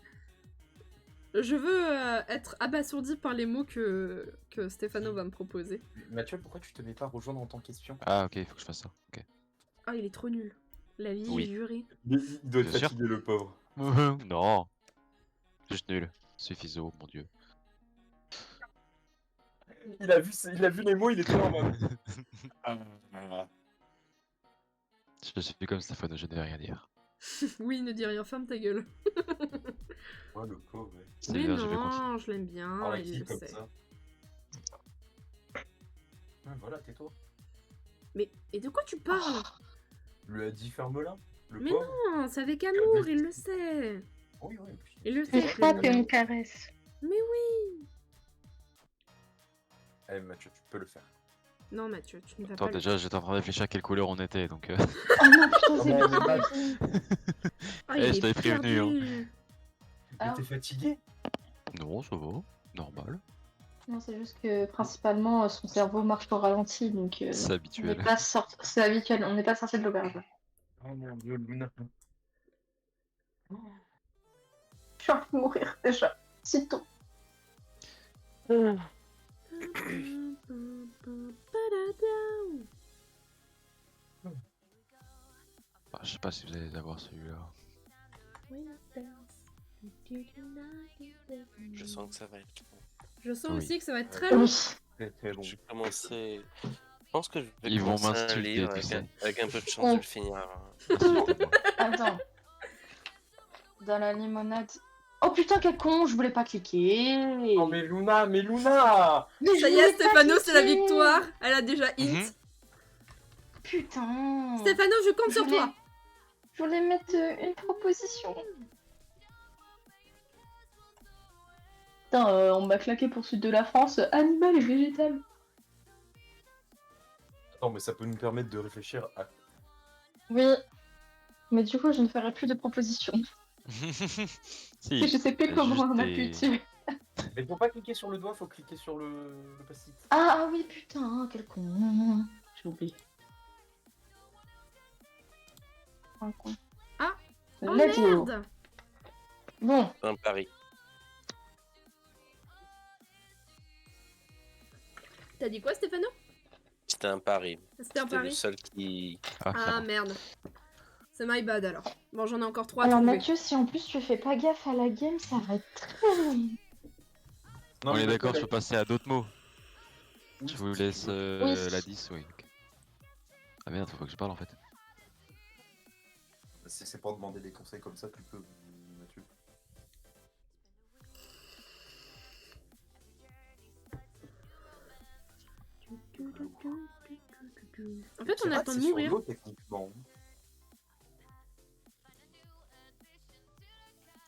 Je veux être abasourdi par les mots que Stéphano va me proposer. Mathieu, pourquoi tu te mets pas rejoindre en tant qu'espion? Ah, ok, il faut que je fasse ça. Ok. Ah, il est trop nul. La vie Oui. est jurée. Il doit être Bien sûr. fatigué, le pauvre. Non. Juste nul. C'est Fizo, mon dieu. Il a vu les mots, il était en mode. Je suis comme Stéphane, je ne vais rien dire. Oui, ne dis rien, ferme ta gueule. Oh, le pauvre, ouais. C'est Mais bien, je vais continuer. non, je l'aime bien, Par la il qui le comme sait. ça. Ah, voilà, tais-toi. Mais, et de quoi tu parles? Lui a dit ferme-la. Le Mais pauvre. non, c'est avec amour, il le sait. Oui, oui. Il le Une sait. que frappe j'aime et bien. une caresse. Mais oui. Eh, Mathieu, tu peux le faire. Non, Mathieu, tu ne vas Attends, pas le déjà, j'étais en train de réfléchir à quelle couleur on était, donc... Oh non, putain, c'est Comment on est pas mal. Ah, Eh, il je est t'avais prévenu, perdu. Mais Alors t'es fatigué? Non, ça va. Normal. Non, c'est juste que principalement son cerveau marche au ralenti, donc C'est on n'est habituel. pas sorti. C'est habituel, on n'est pas sorti de l'auberge. Oh mon dieu, Luna. Je suis en train de mourir déjà. C'est tôt. Bah, je sais pas si vous allez avoir celui-là. Je sens que ça va être long. Je sens Oui. aussi que ça va être très long. Oui. Très très long. Je vais commencer. Je pense que je vais Ils vont commencer un m'insulter, livre tu avec sais. avec un peu de chance, je vais le finir avant. Insultez-moi. Attends. Dans la limonade. Oh putain, quel con, je voulais pas cliquer. Oh mais Luna, mais Luna! Mais je Ça y voulais est, pas Stéphano, c'est la cliquer. victoire. Elle a déjà hint. Mhm. Putain. Stéphano, je compte sur voulais- toi. Je voulais mettre une proposition. Putain, on m'a claqué pour Sud de la France, animal et végétal. Attends, mais ça peut nous permettre de réfléchir à... Oui. Mais du coup, je ne ferai plus de propositions. Si, Je sais plus c'est comment juste on a des- pu tuer. Mais faut pas cliquer sur le doigt, faut cliquer sur le post-it. Ah oui, putain, quel con. J'ai oublié. Un con. Ah. Oh Let's go. merde. Bon, Un pari. T'as dit quoi, Stéphano? C'était un pari. C'était un C'était le pari. seul qui. Ah, ça Ah va. merde. C'est my bad alors. Bon, j'en ai encore 3 à alors trouver. Mathieu, si en plus tu fais pas gaffe à la game, ça va être très long. Non, On mais est d'accord, je la- peux passer à d'autres mots. Oui, Je vous si laisse tu veux. Oui. la 10, oui. Ok. Ah merde, faut pas que je parle en fait. C'est pour demander des conseils comme ça, tu peux, Mathieu. En fait, on attend de mourir. Techniquement.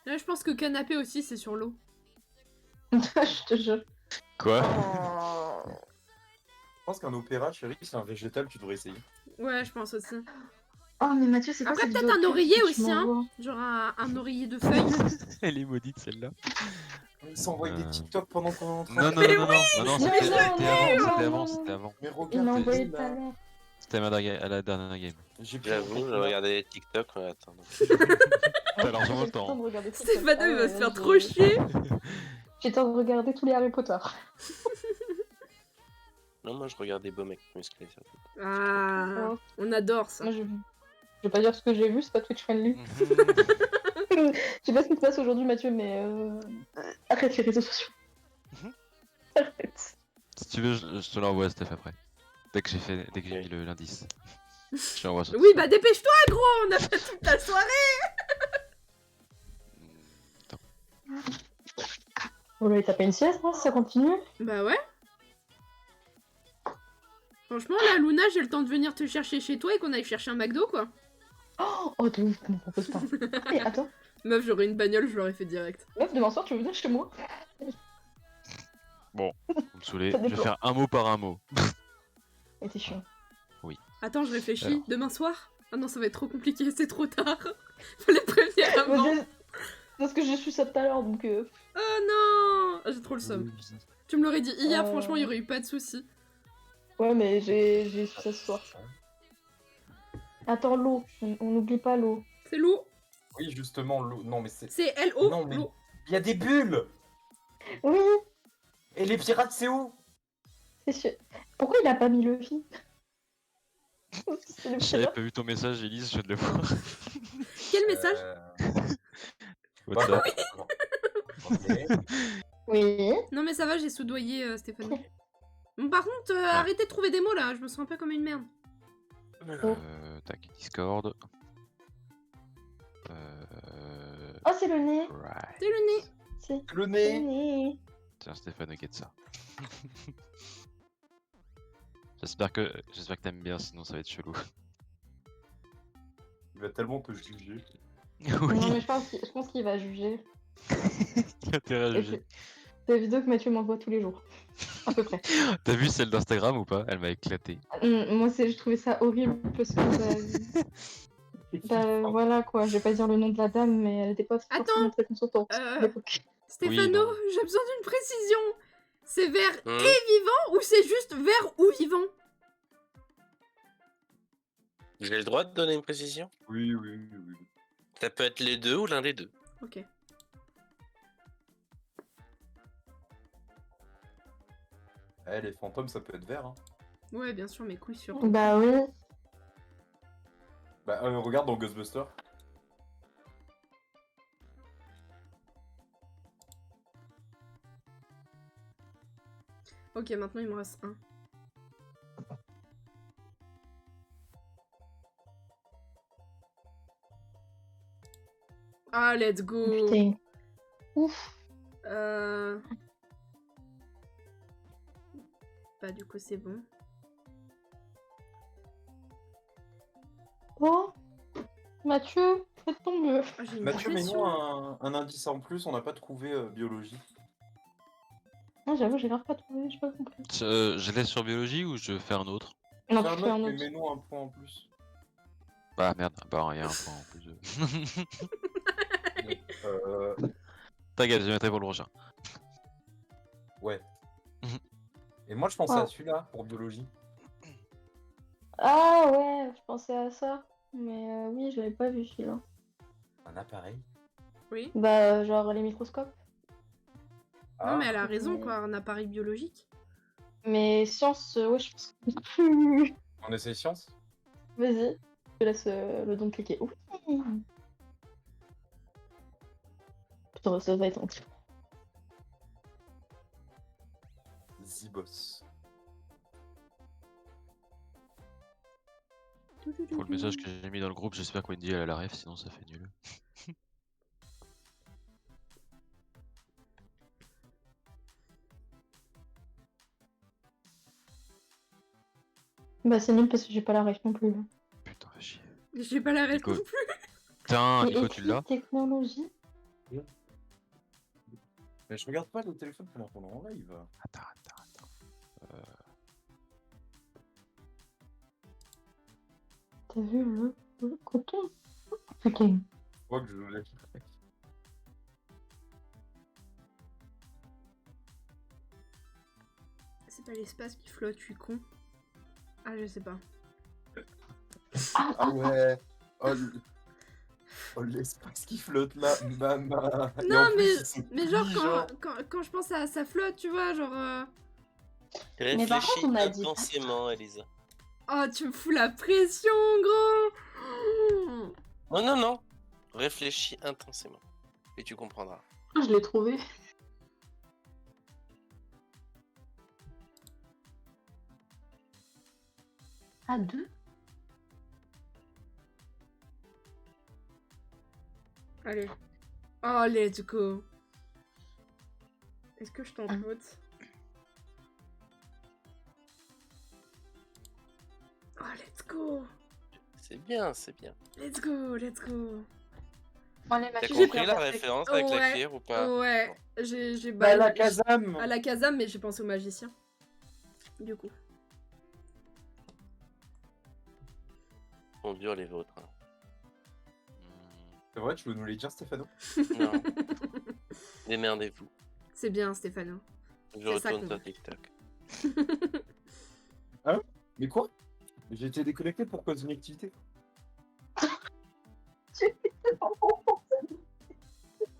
Là, je pense que canapé aussi, c'est sur l'eau. Je te jure. Quoi? Je pense qu'un opéra, chérie, c'est un végétal, tu devrais essayer. Ouais, je pense aussi. Oh mais Mathieu, c'est quoi Après, cette peut-être vidéo un oreiller que tu aussi, hein. m'envoies Genre un oreiller de feuilles. Elle est maudite celle-là. On s'envoie des TikTok pendant qu'on est en train Non, de... non, non, non, non, non, Mais c'était non, c'était non, avant, non, c'était non, avant, non. c'était avant. Mais Il m'a regarde, envoyé là. tout à l'heure. C'était à la dernière game. J'ai plus J'avoue, je regardais les TikTok en attendant. T'as largement J'ai le temps. de regarder tout ça. Stéphano, il va Ah se ouais, faire trop chier. J'ai le temps de regarder tous les Harry Potter. Non, moi je regardais Beau Mec Musclé surtout. Ah, Oh. on adore ça. Moi, je vais pas dire ce que j'ai vu, c'est pas Twitch friendly. Mhm. Je sais pas ce qui se passe aujourd'hui, Mathieu, mais arrête les réseaux sociaux. Mhm. Arrête. Si tu veux, je te l'envoie Steph après. Dès que j'ai mis l'indice. Je te l'envoie sur Oui, bah dépêche-toi, gros. On a fait toute la soirée. On va aller taper une sieste, hein, si ça continue. Bah ouais. Franchement, là, Luna, j'ai le temps de venir te chercher chez toi et qu'on aille chercher un McDo, quoi. Oh, de ouf, me propose pas. Et attends, Meuf, j'aurais une bagnole, je l'aurais fait direct. meuf, demain soir, tu veux venir chez moi? Vous me saoulez, Ça je vais dépend. faire un mot par un mot. Et t'es chiant. Attends, je réfléchis. Alors. Demain soir? Ah non, ça va être trop compliqué, c'est trop tard. Fallait prévenir avant. Parce que j'ai su ça tout à l'heure, donc... Oh non. Ah, j'ai trop le seum. Tu me l'aurais dit hier, franchement, il y aurait eu pas de soucis. Ouais, mais j'ai su ça ce soir. Attends, l'eau. On n'oublie pas l'eau. C'est l'eau. Oui, justement, l'eau. Non, mais c'est... C'est L-O. Non, mais- l'eau. Il y a des bulles! Oui, Et les pirates, c'est où? c'est sûr. Pourquoi il a pas mis le vie? C'est le J'avais pirate. pas vu ton message, Elise, je viens de le voir. Quel message? What's Bah, up? ok. Oui. Non, mais ça va, j'ai soudoyé Stéphanie. Bon, par contre, arrêtez de trouver des mots là, je me sens un peu comme une merde. Tac, Discord. Oh, c'est le nez. Right. C'est le nez. C'est Le le nez. nez. Tiens, Stéphane, ok de ça. J'espère que t'aimes bien, sinon ça va être chelou. Il va tellement te juger. Non, Oui, mais je pense qu'il va juger. il a intérêt à Et juger. c'est la vidéo que Mathieu m'envoie tous les jours. À peu près. T'as vu celle d'Instagram ou pas? Elle m'a éclaté. Moi, je trouvais ça horrible parce que. Voilà quoi, je vais pas dire le nom de la dame, mais elle était pas forcément très consentante à l'époque. Stéphano, non. j'ai besoin d'une précision. C'est vert Hum. et vivant ou c'est juste vert ou vivant? J'ai le droit de donner une précision? Oui, oui, oui, oui. Ça peut être les deux ou l'un des deux. Ok. Eh, les fantômes, ça peut être vert. Hein. Ouais, bien sûr, mes couilles sur. Bah oui. Bah, regarde dans Ghostbusters. Ok, maintenant il me reste un. Ah, let's go. Putain. Ouf. Bah, du coup, c'est bon. Oh. Mathieu, fais ton mieux. Ah, j'ai une Mathieu, pression. mets-nous un indice en plus, on n'a pas trouvé biologie. Ah, j'avoue, j'ai grave pas trouvé, j'ai pas compris. Je laisse sur biologie ou je fais un autre? Non, Fais tu un fais un autre, mais autre. mets-nous un point en plus. Bah merde, bah il y a un point en plus. T'inquiète, je mettrai pour le prochain. Ouais. Et moi, je pensais à celui-là pour biologie. Ah ouais, je pensais à ça. Mais oui, je l'avais pas vu celui-là. Un appareil. Oui. Bah, genre les microscopes. Non, mais elle a Ah. raison, quoi. Un appareil biologique. Mais science, ouais, je pense que. On essaie science. Vas-y, je te laisse le don de cliquer. Oui. Putain, ça va être un petit. Zibos. Pour le message que j'ai mis dans le groupe, j'espère que Wendy elle a la ref, sinon ça fait nul. Bah, c'est nul parce que j'ai pas la ref non plus. Là. Putain, fais chier. J'ai pas la ref Nico. non plus. Putain, Et Nico, tu l'as? technologie. Mais je regarde pas le téléphone pendant qu'on est en live. Attends. T'as vu le coton? Putain. Je crois que je l'ai. C'est pas l'espace qui flotte, je suis con. Ah, je sais pas. Ah ouais. Oh, l'espace qui flotte là, maman. Et Non, en plus, ils sont Mais genre, intelligents. quand je pense à ça flotte, tu vois, genre. Mais par Réfléchis contre, on m'a dit- intensément, Elisa. Oh, tu me fous la pression, gros. Non. Réfléchis intensément. Et tu comprendras. Je l'ai trouvé. À deux? Allez. Oh, let's go. Est-ce que je tente l'autre? Oh, let's go. C'est bien, c'est bien. Let's go, let's go. Bon, allez, T'as Mathieu, compris la j'ai référence avec la Ouais. cuillère ou pas? Ouais, j'ai Bah, la Kazam. à la Kazam, mais j'ai pensé au magicien. Du coup. Sont durs les vôtres. Hein. C'est vrai, tu veux nous les dire, Stéphano? Non. Démerdez-vous. C'est bien, Stéphano. Je C'est ça retourne qu'on sur TikTok. Mais quoi? J'ai été déconnecté pour cause d'une activité.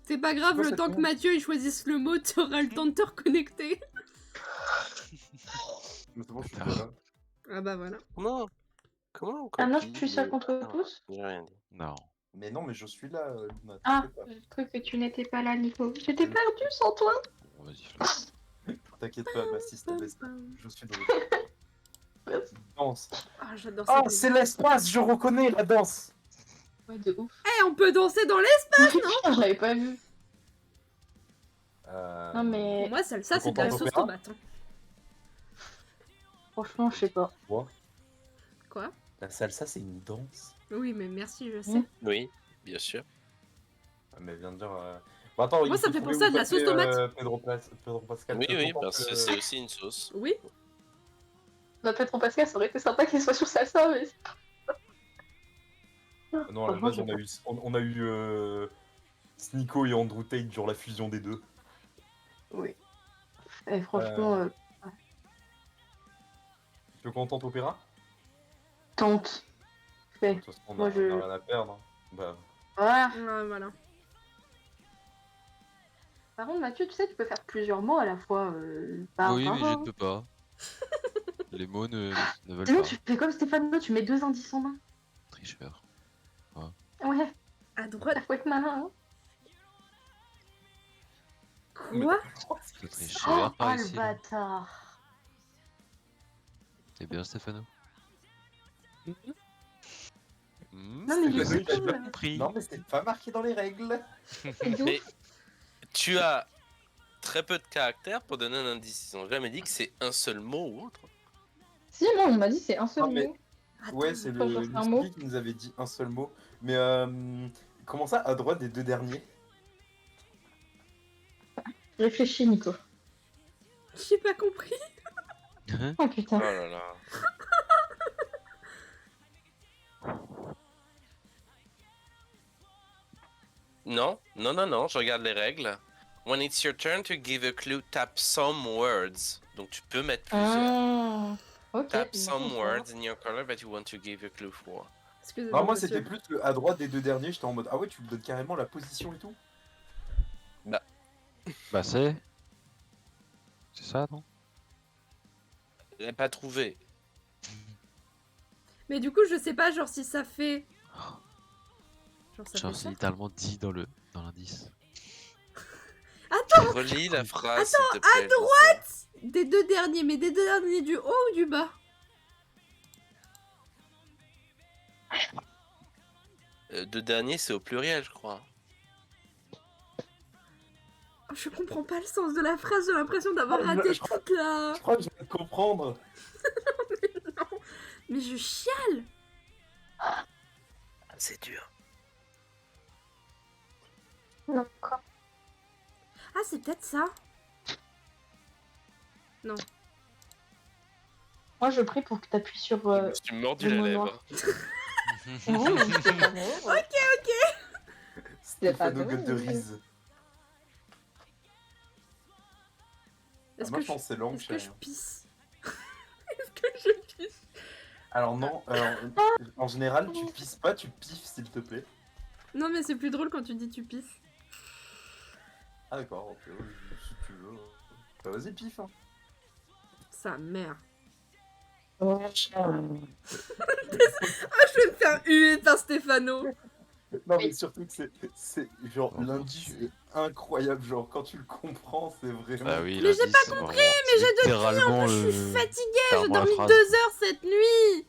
C'est pas grave, C'est quoi le cette temps que merde Mathieu il choisisse le mot, tu auras le temps de te reconnecter. Mais c'est bon, je suis pas là. Ah bah voilà. Comment on Ah non, je copie suis seule le- contre Ah, tous. J'ai rien dit. Non. Mais non, mais je suis là, Luna. Ah, t'inquiète pas. j'ai cru que tu n'étais pas là, Nico. J'étais perdue sans toi. Bon, vas-y, Flo. T'inquiète pas, ma c'est la best. Je suis dans le danse. Ah, j'adore Oh, cette c'est l'espace, je reconnais la danse. Ouais, de ouf. Eh, on peut danser dans l'espace. Putain, je l'avais pas vu. Non, Pour mais moi, salsa, c'est de la content sauce d'opéra tomate. Hein. franchement, je sais pas. Quoi? La salsa, c'est une danse. Oui, mais merci, je sais. Mm. Oui, bien sûr. Ah, mais viens de dire. Bon, attends, Moi, il ça faut me fait trouver penser à où de la passer, sauce tomate. Pedro Pascal. Oui, Te oui, contente, c'est aussi une sauce. Oui. Bah, Petro Pascal, ça aurait été sympa qu'il soit sur salsa, mais. Non, à la base, on a eu Sneeko et Andrew Tate, genre la fusion des deux. Oui. Et franchement, Tu veux qu'on tente opéra? tente. De Fait. toute façon, on Moi, a rien à perdre. Bah, Voilà. Ouais, voilà. Par contre, Mathieu, tu sais, tu peux faire plusieurs mots à la fois. Par Oui, mais je rapport. ne peux pas. Les mots ne veulent Sinon, pas. tu fais comme Stéphano, tu mets 2 indices en main. Tricheur. Ouais, À droite. faut être malin. Hein. Quoi? Le Oh, tricheur par le ici. là. bâtard. C'est bien, Stéphano. Non, mais Stéphano, je sais il a pas. pas compris. Non, mais c'est pas marqué dans les règles. Mais tu as très peu de caractères pour donner un indice. Ils n'ont jamais dit que c'est un seul mot ou autre. Si, moi, on m'a dit c'est un seul Ah, mais- mot. Attends. Ouais, c'est Attends, le je fais un mot. Lucky qui nous avait dit un seul mot. Mais comment ça, à droite des deux derniers? Réfléchis, Nico. J'ai pas compris. Oh Oh putain. là là. Non, non, non, non, je regarde les règles. When it's your turn to give a clue, tap some words. Donc tu peux mettre plusieurs. Ah. Ok. Tap some words in your color that you want to give a clue for. Excusez-moi. Non, moi monsieur. c'était plus le à droite des deux derniers. J'étais en mode ah ouais, tu me donnes carrément la position et tout. Bah c'est ça, non? Je l'ai pas trouvé. Mais du coup, je sais pas, genre, si ça fait. Genre, ça Genre fait c'est ça. littéralement dit dans l'indice. Relis la phrase, Attends, s'il te plaît. à droite des deux derniers, mais des deux derniers du haut ou du bas? Deux derniers, c'est au pluriel, je crois. Oh, je comprends pas le sens de la phrase, j'ai l'impression d'avoir Je- raté je crois- toute la. Je crois que je vais comprendre. Mais je chiale. Ah, c'est dur. Non, quoi. Ah, c'est peut-être ça. Moi, je prie pour que tu appuies sur. Je me suis mordu le la mot lèvre. noir. Oh, c'est pas bon. Stéphano pas Gutteries. Est-ce Moi que je pense que c'est l'angle, est-ce que je chérie. pisse? Est-ce que je pisse? Alors non, en général tu pisses pas, tu piffes s'il te plaît. Non, mais c'est plus drôle quand tu dis tu pisses. Ah d'accord, ok, oui, si tu veux. Bah, vas-y piffe hein. Sa mère. Oh, Ah, je vais me faire huer par Stéphano. Non mais surtout que c'est genre Oh, mon l'indice Dieu. est incroyable, genre quand tu le comprends c'est vraiment... Ah oui, Mais j'ai l'indice, c'est compris, vraiment- mais j'ai c'est depuis, littéralement Je le- suis fatiguée, j'ai littéralement la dormi phrase. 2 heures cette nuit.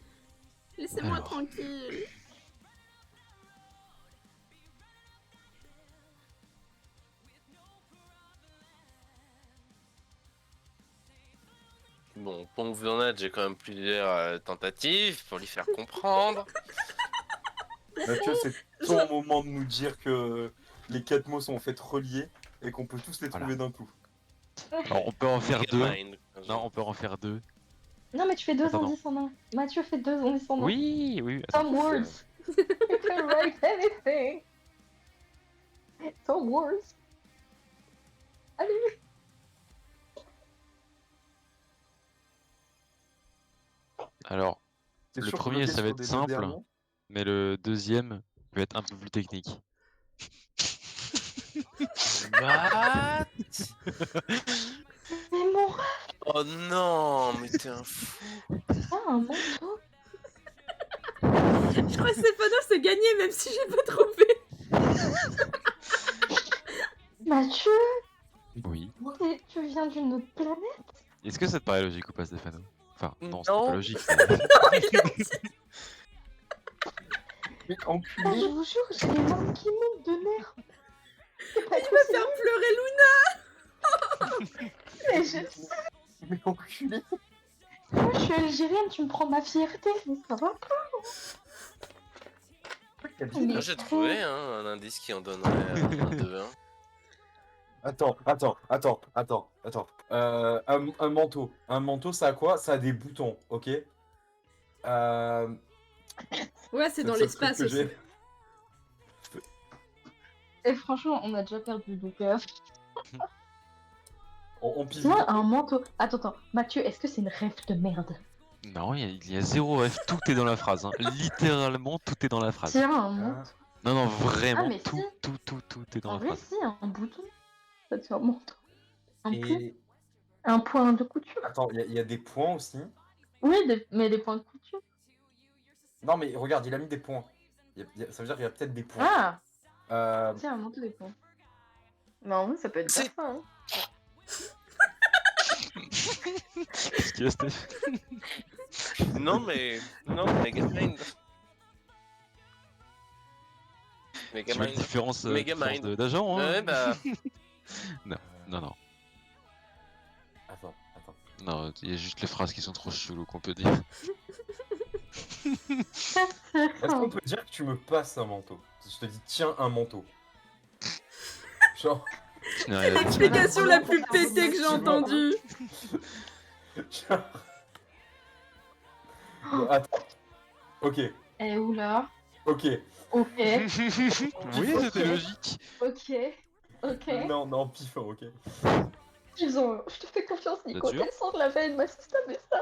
Laissez-moi Alors. tranquille. Bon, pour vous en êtes, j'ai quand même plusieurs tentatives pour lui faire comprendre. Mathieu, c'est ton moment de nous dire que les 4 mots sont en fait reliés et qu'on peut tous les Voilà. trouver d'un coup. Alors, on peut en faire deux. Mind. Non, on peut en faire deux. Non, mais tu fais 2 Attends, non. indices en un. Mathieu fait 2 indices en un. Oui, oui. Some words. You can write anything. Some words. Allez. Alors, T'es Le sûr que premier, bloqué ça va sur être des deux simple. derniers mais le deuxième peut être un peu plus technique. What? C'est mon rêve, Oh non, mais t'es un fou. ça, un manteau. Je crois que Stéphano s'est gagné même si j'ai pas trouvé. Mathieu, Oui. tu viens d'une autre planète. Est-ce que ça te paraît logique ou pas, Stéphano? Enfin, non, c'est Non. pas logique. Mais Ah, je enculé. vous jure, j'ai les larmes qui montent de nerfs. C'est pas Il va faire pleurer Luna. Mais je sais, Mais enculé. moi je suis algérienne, tu me prends ma fierté, mais ça va pas. Kabyle. Moi j'ai trouvé un indice qui en donnerait un 2-1. Attends. Un manteau. Un manteau, ça a quoi? Ça a des boutons, ok? Ouais, c'est dans le seul truc l'espace que aussi. j'ai. Et franchement, on a déjà perdu, donc... On pige. Moi, un manteau... Attends, Mathieu, est-ce que c'est une rêve de merde? Non, il y a zéro F, tout est dans la phrase. Hein. Littéralement, tout est dans la phrase. Tiens, un Hein. manteau. Non, vraiment, mais tout, si. tout est dans En la vrai, phrase. si, un bouton. Ça te fait un manteau. Un pull. Et Un point de couture. attends, il y a des points aussi. Oui, mais des points de couture. Non, mais regarde, il a mis des points. Ça veut dire qu'il y a peut-être des points. Ah, Euh, tiens, un manteau des points. Mais en vrai, ça peut être C'est- ça, hein. Qu'est-ce qu'il y a, Steph? Non, mais Megamind. Tu vois la Megamind. différence, Megamind. d'agent, hein? Ouais, bah. Non. Attends. Non, il y a juste les phrases qui sont trop cheloues qu'on peut dire. Est-ce qu'on peut dire que tu me passes un manteau? Je te dis, tiens, un manteau. Genre. Je n'ai rien à dire. L'explication la plus pétée que j'ai entendue. Genre. Bon, attends. Ok. Eh, oula. Ok. Ok. Oui, c'était logique. Ok. Non, pif, ok. Disons, je te fais confiance, Nico. Là-dessus. Quel sens de la veine, ma sista, mais ça.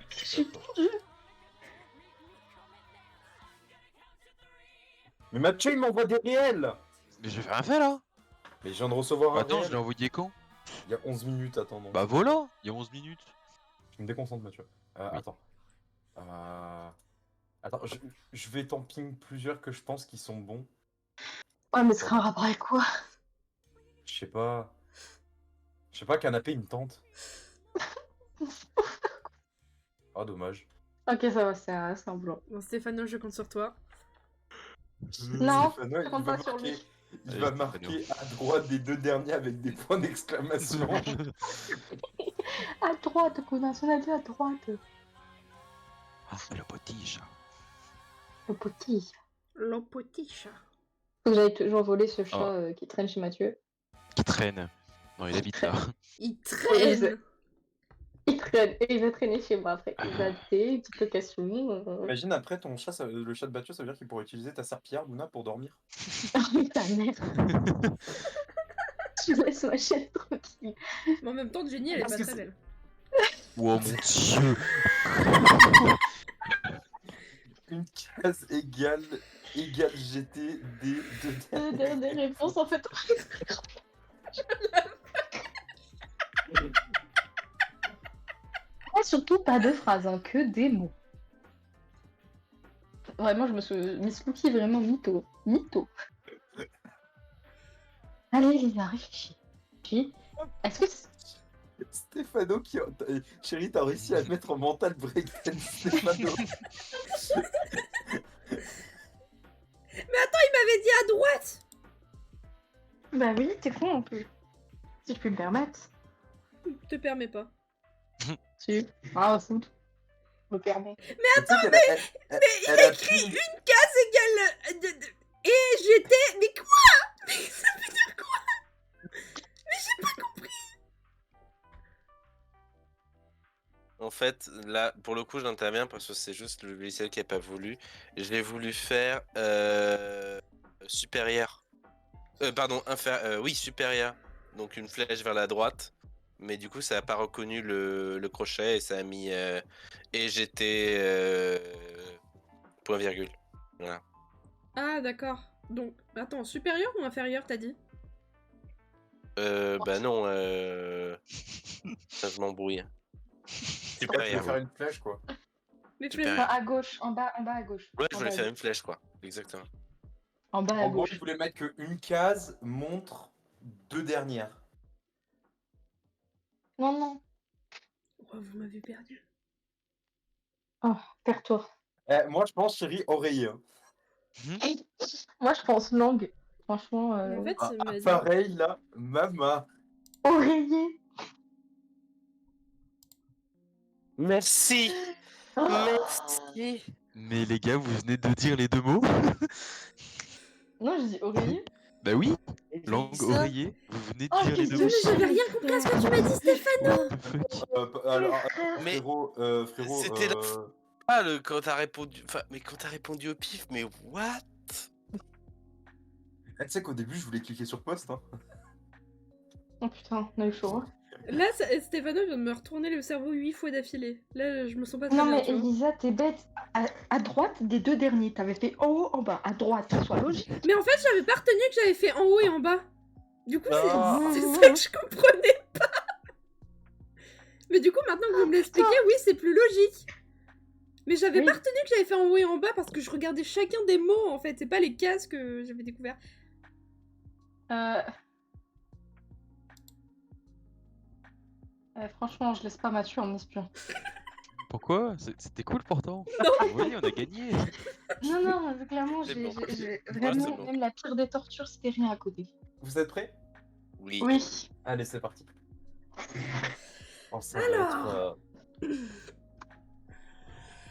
Je suis perdue. Mais Mathieu, il m'envoie des réels. Mais je fais rien fait là. Mais je viens de recevoir un Attends, je réel. l'ai envoyé quand? Il y a 11 minutes, attends. Non. Bah voilà, il y a 11 minutes. Tu me déconcentres, Mathieu. Oui. Attends. Attends, je vais t'en ping plusieurs que je pense qui sont bons. Ouais, mais ce sera un rapport avec quoi? Je sais pas. Canapé, une tente. Ah, dommage. Ok, ça va, c'est un blanc. Bon, Stéphano, je compte sur toi. Non, Stéphano, je compte pas sur lui. Il Allez, va Stéphano. marquer à droite des deux derniers avec des points d'exclamation. À droite, connasse, on a dit à droite. Ah, le potige. Le petit. Le petit chat. Faut que j'aille toujours voler ce chat Ah. qui traîne chez Mathieu. Qui traîne. Non, il habite là. Il traîne. Il traîne, et il va traîner chez moi après. Il va habiter, une petite location. Imagine après ton chat, le chat de Mathieu, ça veut dire qu'il pourrait utiliser ta serpillière, Luna, pour dormir. Ta mère. Tu laisses ma chaîne tranquille. Mais en même temps, Jenny, elle est Parce pas que très c'est- belle. Oh mon dieu. Une case égale GT des deux Deux dernières réponses en fait. Ah, surtout pas de phrases, hein, que des mots. Vraiment, je me suis Miss Lookie vraiment mytho. Mytho. Allez, les gars, réfléchis. Est-ce que Stéphano qui. Chérie, t'as réussi à mettre en mental breakdance, Stéphano. Il m'avait dit à droite. Bah oui, t'es con un peu. Si je puis me permettre. Te permets pas. Si. Ah, foot. Je me permets. Mais attends, mais. Il a écrit une case égale. Et j'étais. Mais quoi? Mais ça veut dire quoi? Mais j'ai pas compris. En fait, là, pour le coup, j'interviens parce que c'est juste le logiciel qui a pas voulu. J'ai voulu faire supérieur. Pardon, oui, supérieur. Donc une flèche vers la droite. Mais du coup, ça a pas reconnu le crochet et ça a mis et j'étais point virgule. Voilà. Ah, d'accord. Donc, attends, supérieur ou inférieur, t'as dit? Bah non, ça je m'embrouille. Tu veux Supérieur. faire une flèche, quoi. Mais Supérieur. flemme. Enfin, à gauche, en bas à gauche. Ouais, je En voulais bas à faire gauche. une flèche, quoi. Exactement. En bas à En gros, gauche. je voulais mettre qu'une case montre deux dernières. Non, non. Oh, vous m'avez perdu. Oh, perds-toi. Moi, je pense, chérie, oreiller. Hein. Moi, je pense langue. Franchement, Mais en fait, Ah, il m'a dit... pareil, là, mama. oreiller. Merci. Oh. Merci. Mais les gars, vous venez de dire les deux mots? Non, je dis oreiller. Bah oui, Et langue, ça oreiller, vous venez de Oh, dire les quel deux Mais mots. j'avais rien compris à ce que tu m'as dit, Stéphane. What the fuck? Alors, Mais frérot, c'était la Ah, quand t'as répondu. Enfin, mais quand t'as répondu au pif, mais what? tu sais qu'au début, je voulais cliquer sur poste. Hein. Oh putain, on a eu chaud. Hein. Là, Stéphano vient de me retourner le cerveau 8 fois d'affilée. Là, je me sens pas très Non, bien, mais tu vois. Elisa, t'es bête. À droite des deux derniers, t'avais fait en haut, en bas. À droite, ça soit logique. Mais en fait, j'avais pas retenu que j'avais fait en haut et en bas. Du coup, Ah. c'est ça que je comprenais pas. Mais du coup, maintenant que vous me l'expliquez, oui, c'est plus logique. Mais j'avais Oui. pas retenu que j'avais fait en haut et en bas parce que je regardais chacun des mots, en fait. C'est pas les cases que j'avais découvert. Franchement, je laisse pas Mathieu en espion. Pourquoi? C'était cool pourtant. Vous voyez, on a gagné. Non, non, clairement, C'est bon. j'ai c'est vraiment, bon. même la pire des tortures, c'était rien à côté. Vous êtes prêts? Oui. Oui. Allez, c'est parti. Oh, ça Alors.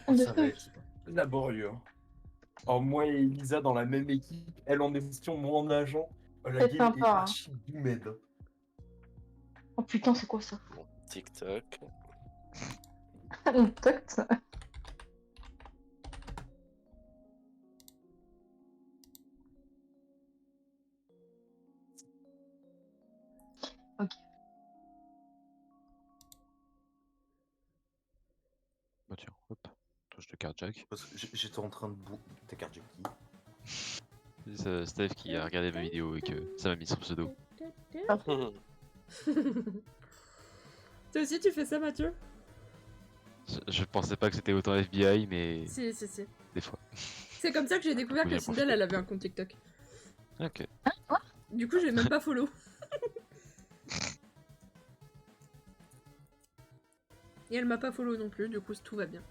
va être laborieux. Hein. Alors, moi et Elisa dans la même équipe, elle en espion, moi en agent. La C'est game est sympa, hein. archi boumède. Oh putain, c'est quoi ça? Bon, TikTok. Une toct. Ok. Bah tiens, hop, touche de carte Jack. Parce que j'étais en train de ta carte Jackie. C'est Steph qui a regardé ma vidéo et que ça m'a mis son pseudo. Toi aussi, tu fais ça, Mathieu? Je pensais pas que c'était autant FBI, mais Si. des fois. C'est comme ça que j'ai découvert Oui, que j'ai Sindel, elle avait un compte TikTok. Ok. Du coup, je l'ai même pas follow. Et elle m'a pas follow non plus, du coup, tout va bien.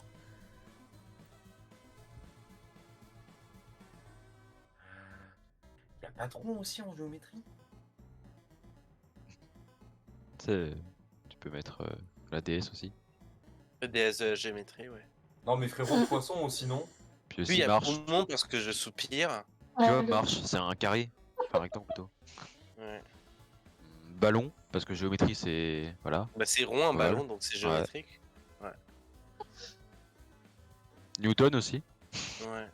Il y a patron aussi en géométrie. Tu sais, tu peux mettre la DS aussi. DS géométrie, ouais. Non, mais frérot de poisson aussi, non? Puis Lui, il aussi y a marche. poumon parce que je soupire. Tu vois, marche, c'est un carré. Enfin, un rectangle plutôt. Ouais. Ballon, parce que géométrie c'est. Voilà. Bah, c'est rond un Ouais. ballon, donc c'est géométrique. Newton aussi. Ouais.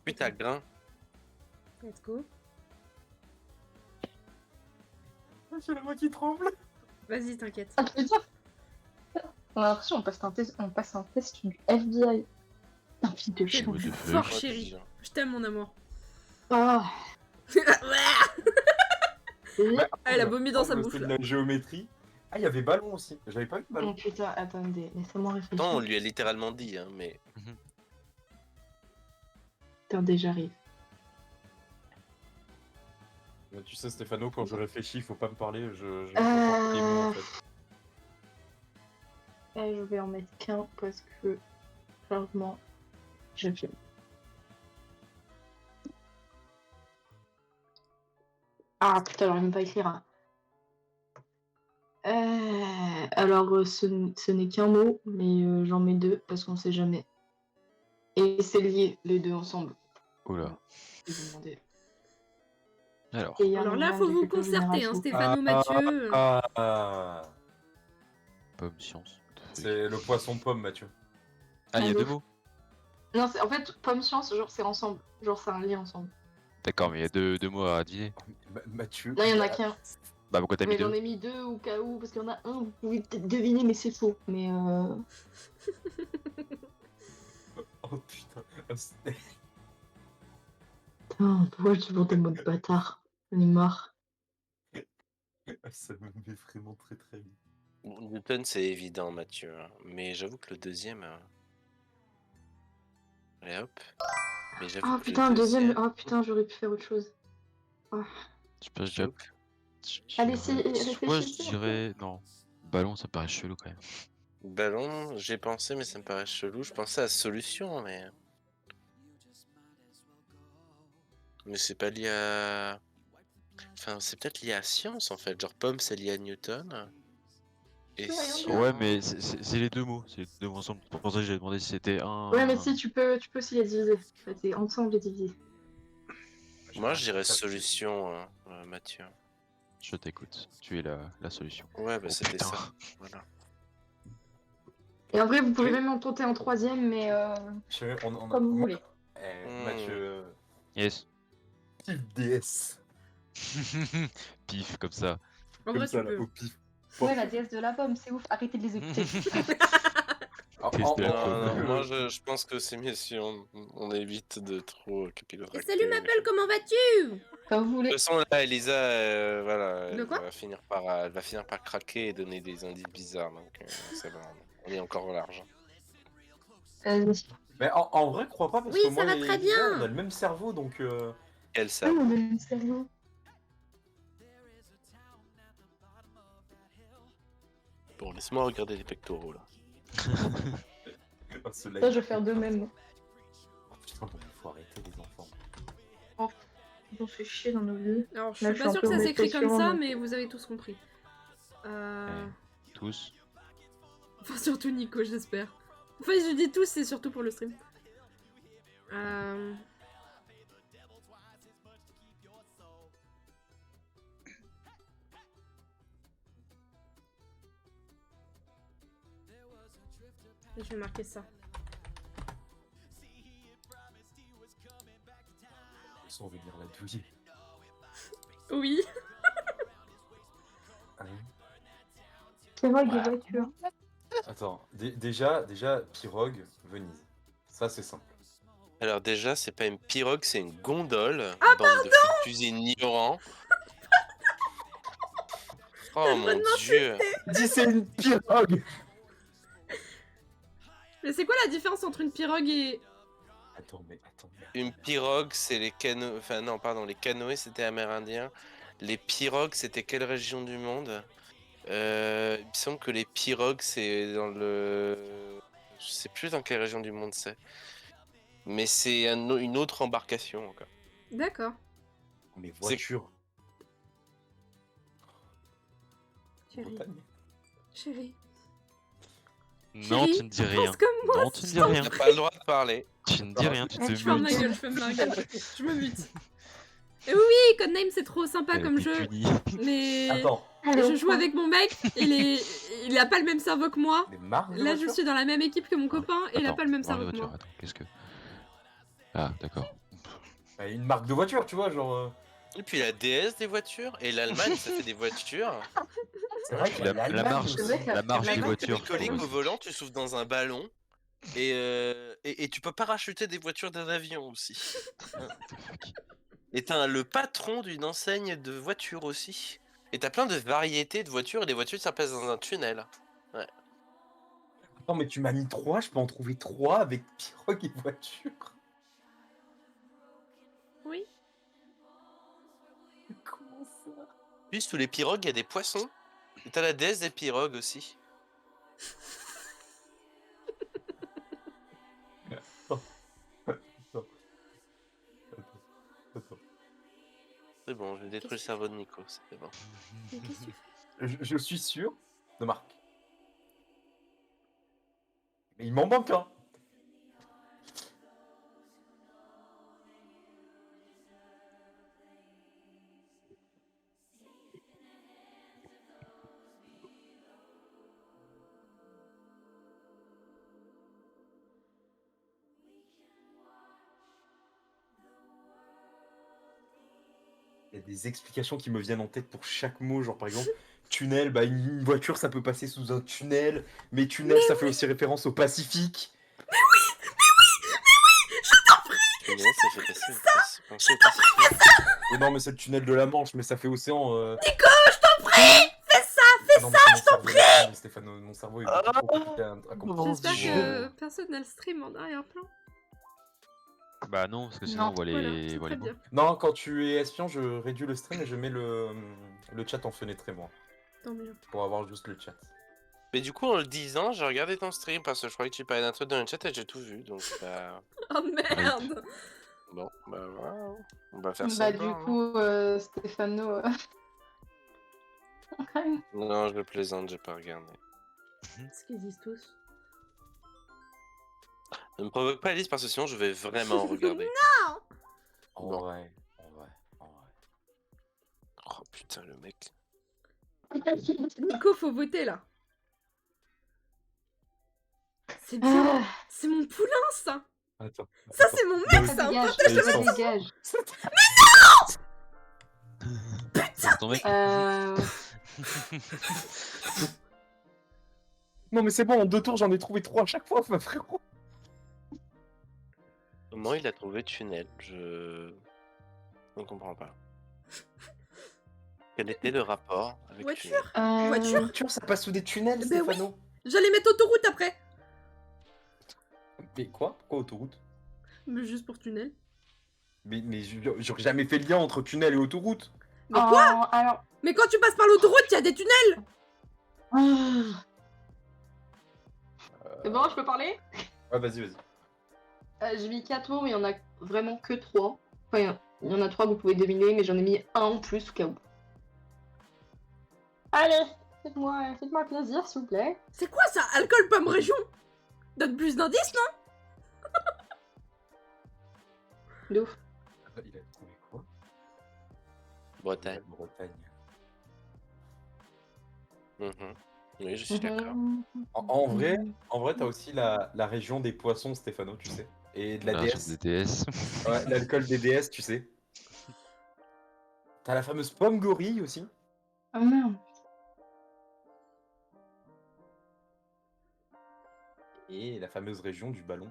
Puis t'as grain. Let's go. J'ai la voix qui tremble. Vas-y, t'inquiète. Ah, putain. On a l'impression qu'on passe un test du FBI. Un fils de chien. What the fuck. Fort Ouais, chéri. puis, Je t'aime, mon amour. Ah. Elle a vomi dans sa C'était bouche, de là. la géométrie. Ah, il y avait ballon aussi. J'avais pas vu Oh ballon. putain, attendez, laissez-moi réfléchir. Attends, on lui a littéralement dit, hein, mais. Attendez, j'arrive. Mais tu sais, Stéphano, quand je réfléchis, il faut pas me parler. Je Euh. les mots, en fait. Et je vais en mettre qu'un parce que, franchement, j'aime bien. Ah putain, j'arrive même pas à écrire. Hein. Alors, ce n'est qu'un mot, mais j'en mets deux parce qu'on sait jamais. Et c'est lié, les deux ensemble. Oula. Je vais vous demander. Alors. Et il y a un Alors là, lien faut de vous quelques concerter, hein, générations. Stéphano, Mathieu. Pomme, science. C'est le poisson pomme, Mathieu. Ah, il y a Un deux autre. mots. Non, en fait, pomme science, genre c'est ensemble. Genre c'est un lien ensemble. D'accord, mais il y a deux mots à deviner. Mathieu. Non, il y en a qu'un. Bah pourquoi t'as mis Mais j'en deux? ai mis deux au cas où, parce qu'il y en a un, vous pouvez peut-être deviner, mais c'est faux. Mais Oh putain. Putain, pourquoi je toujours des mots de bâtard? J'en ai marre. Ça me met vraiment très très bien. Bon, Newton, c'est évident, Mathieu. Hein, mais j'avoue que le deuxième. Allez hop. Mais j'avoue Ah que putain, le deuxième. Ah putain, j'aurais pu faire autre chose. Je sais pas, je dirais. Allez, Soit je réfléchissez un peu. dirais. Non. Ballon, ça paraît chelou quand même. Ballon, j'ai pensé, mais ça me paraît chelou. Je pensais à solution, mais. Mais c'est pas lié à. Enfin, c'est peut-être lié à science en fait. Genre pomme, c'est lié à Newton. Et Ouais, science. Ouais, mais c'est les deux mots. C'est les deux mots ensemble. C'est pour ça que j'ai demandé si c'était un. Ouais, mais si, tu peux aussi les diviser. En fait, c'est ensemble les diviser. Moi, je dirais solution, Mathieu. Je t'écoute. Tu es la solution. Ouais, bah Oh, c'était putain. ça. Voilà. Et en vrai, vous pouvez Oui. même en tenter un troisième, mais comme vous voulez. Mathieu, Yes. pif DS. Pif, comme ça. En Comme vrai, ça, tu là, peux. au pif. Ouais, la déesse de la pomme, c'est ouf. Arrêtez de les écouter. Test de la Non, pomme. moi je pense que c'est mieux si on évite de trop capillotracter. Salut ma belle, comment vas-tu? Comme vous De voulez. toute façon, là, Elisa, voilà, De quoi elle va finir par craquer et donner des indices bizarres, donc ça va, on est encore au large. Vas-y. Mais en vrai, crois pas, parce Oui, que ça moi va et très Elisa, bien. on a le même cerveau, donc... Elle Ah, savent. on a une cerveau. Bon, laisse-moi regarder les pectoraux là. ce Ça, live. je vais faire de même. Oh, putain, bon, faut arrêter les enfants. On fait chier dans nos vies. Alors, je Là, suis je pas suis sûre un que peu ça en s'écrit comme dépression, ça, donc- mais vous avez tous compris. Tous. Enfin, surtout Nico, j'espère. Enfin, je dis tous, c'est surtout pour le stream. Je vais marquer ça. Ça, on veut dire la douille. Oui. Hein. Pirogue et voiture. Attends, déjà, pirogue, Venise. Ça, c'est simple. Alors déjà, c'est pas une pirogue, c'est une gondole. Ah, bande de foutus ignorants. Oh mon dieu. Dis, c'est une pirogue. Mais c'est quoi la différence entre une pirogue et... Attends, mais... Une pirogue, c'est les canoës... Enfin non, pardon, les canoës, c'était amérindien. Les pirogues, c'était quelle région du monde? Il me semble que les pirogues, c'est dans le... Je sais plus dans quelle région du monde c'est. Mais c'est une autre embarcation encore. D'accord. Mais voiture. Chérie. Bretagne. Chérie. Non, Chérie, tu ne dis rien. pense comme moi, Non, tu ne dis rien. T'as pas le droit de parler. Tu ne dis rien, tu te Je ferme ma mutes. gueule, je ferme ma gueule. Je me mute. Et oui, Codename, c'est trop sympa Elle a comme été jeu. punie. Mais... Attends, Je joue avec mon mec, il a pas le même cerveau que moi. les marques de Là, je voiture suis dans la même équipe que mon copain et il a Attends, pas le même marque de cerveau que voiture, moi. attends, qu'est-ce que... Ah, d'accord. Bah, une marque de voiture, tu vois, genre... Et puis la déesse des voitures. Et l'Allemagne, ça fait des voitures. C'est vrai Puis qu'il la, y a la marche, c'est vrai que la marche des L'Allemagne, t'es voitures. alcoolique pour- au volant, tu souffles dans un ballon. Et tu peux parachuter des voitures d'un avion aussi. Et t'as le patron d'une enseigne de voitures aussi. Et t'as plein de variétés de voitures. Et les voitures, ça passe dans un tunnel. Attends, mais tu m'as mis 3, je peux en trouver 3 avec pirogue et voiture. Oui. Comment ça? Puis sous les pirogues, il y a des poissons. Et t'as la déesse des pirogues aussi. Attends. C'est bon, j'ai détruit le cerveau de Nico. C'est bon. Mais qu'est-ce que tu fais? Je suis sûr de marque. Mais il m'en manque un. Il y a des explications qui me viennent en tête pour chaque mot, genre par exemple tunnel, bah une voiture ça peut passer sous un tunnel, mais tunnel ça fait aussi référence au Pacifique. Tunnel, ça fait passer penser au Pacifique. Oh non mais c'est le tunnel de la Manche, mais ça fait océan. Nico, je t'en prie! Fais ça! Ah non, mais je t'en prie. Stéphane, mon cerveau est beaucoup trop compliqué à comprendre. J'espère Dieu. que personne n'a le stream en arrière-plan. Bah non, parce que sinon Non, on voit Voilà, les, c'est voit les très mots. bien. Non, quand tu es espion, je réduis le stream et je mets le chat en fenêtré moi, Tant mieux. pour avoir juste le chat. Mais du coup, en le disant, j'ai regardé ton stream parce que je croyais que tu parlais d'un truc dans le chat et j'ai tout vu. Donc, Oh merde! bon, bah voilà. On va faire Bah, semblant. du coup, Stéphano. Non, je plaisante, j'ai pas regardé. Ce qu'ils disent tous. Ne me provoque pas, Alice, parce que sinon je vais vraiment regarder. En Bon. vrai. Oh putain, le mec. Nico, faut voter là. C'est bien. C'est mon poulain, ça. Attends. Ça, c'est mon mec, Ça ça. dégage, Partagez ça le dégage. C'est ton mec Non mais c'est bon, en 2 tours j'en ai trouvé 3 à chaque fois, ma frérot. Comment il a trouvé tunnel? Je ne comprends pas. Quel était le rapport avec Voiture. tunnel? Voiture. Voiture, ça passe sous des tunnels, Ben Stéphano. J'allais mettre autoroute après. Mais quoi? Pourquoi autoroute? Mais juste pour tunnel. Mais j'aurais jamais fait le lien entre tunnel et autoroute. Mais quoi? Alors. Mais quand tu passes par l'autoroute, il y a des tunnels. C'est bon, je peux parler? Ouais, vas-y. J'ai mis 4 mots, mais il y en a vraiment que 3. Enfin, il y en a 3 que vous pouvez deviner, mais j'en ai mis un en plus au cas où. Allez, faites-moi plaisir, s'il vous plaît. C'est quoi ça? Alcool pomme région? Donne plus d'indices, non? De ouf. Il a trouvé quoi? Bretagne. Bretagne. Mhm. Oui, je suis d'accord. En vrai, t'as aussi la région des poissons, Stéphano, tu sais. Et de la Ah, déesse. des DS. Ouais, l'alcool des déesses, tu sais. T'as la fameuse pomme gorille aussi. Oh merde. Et la fameuse région du ballon.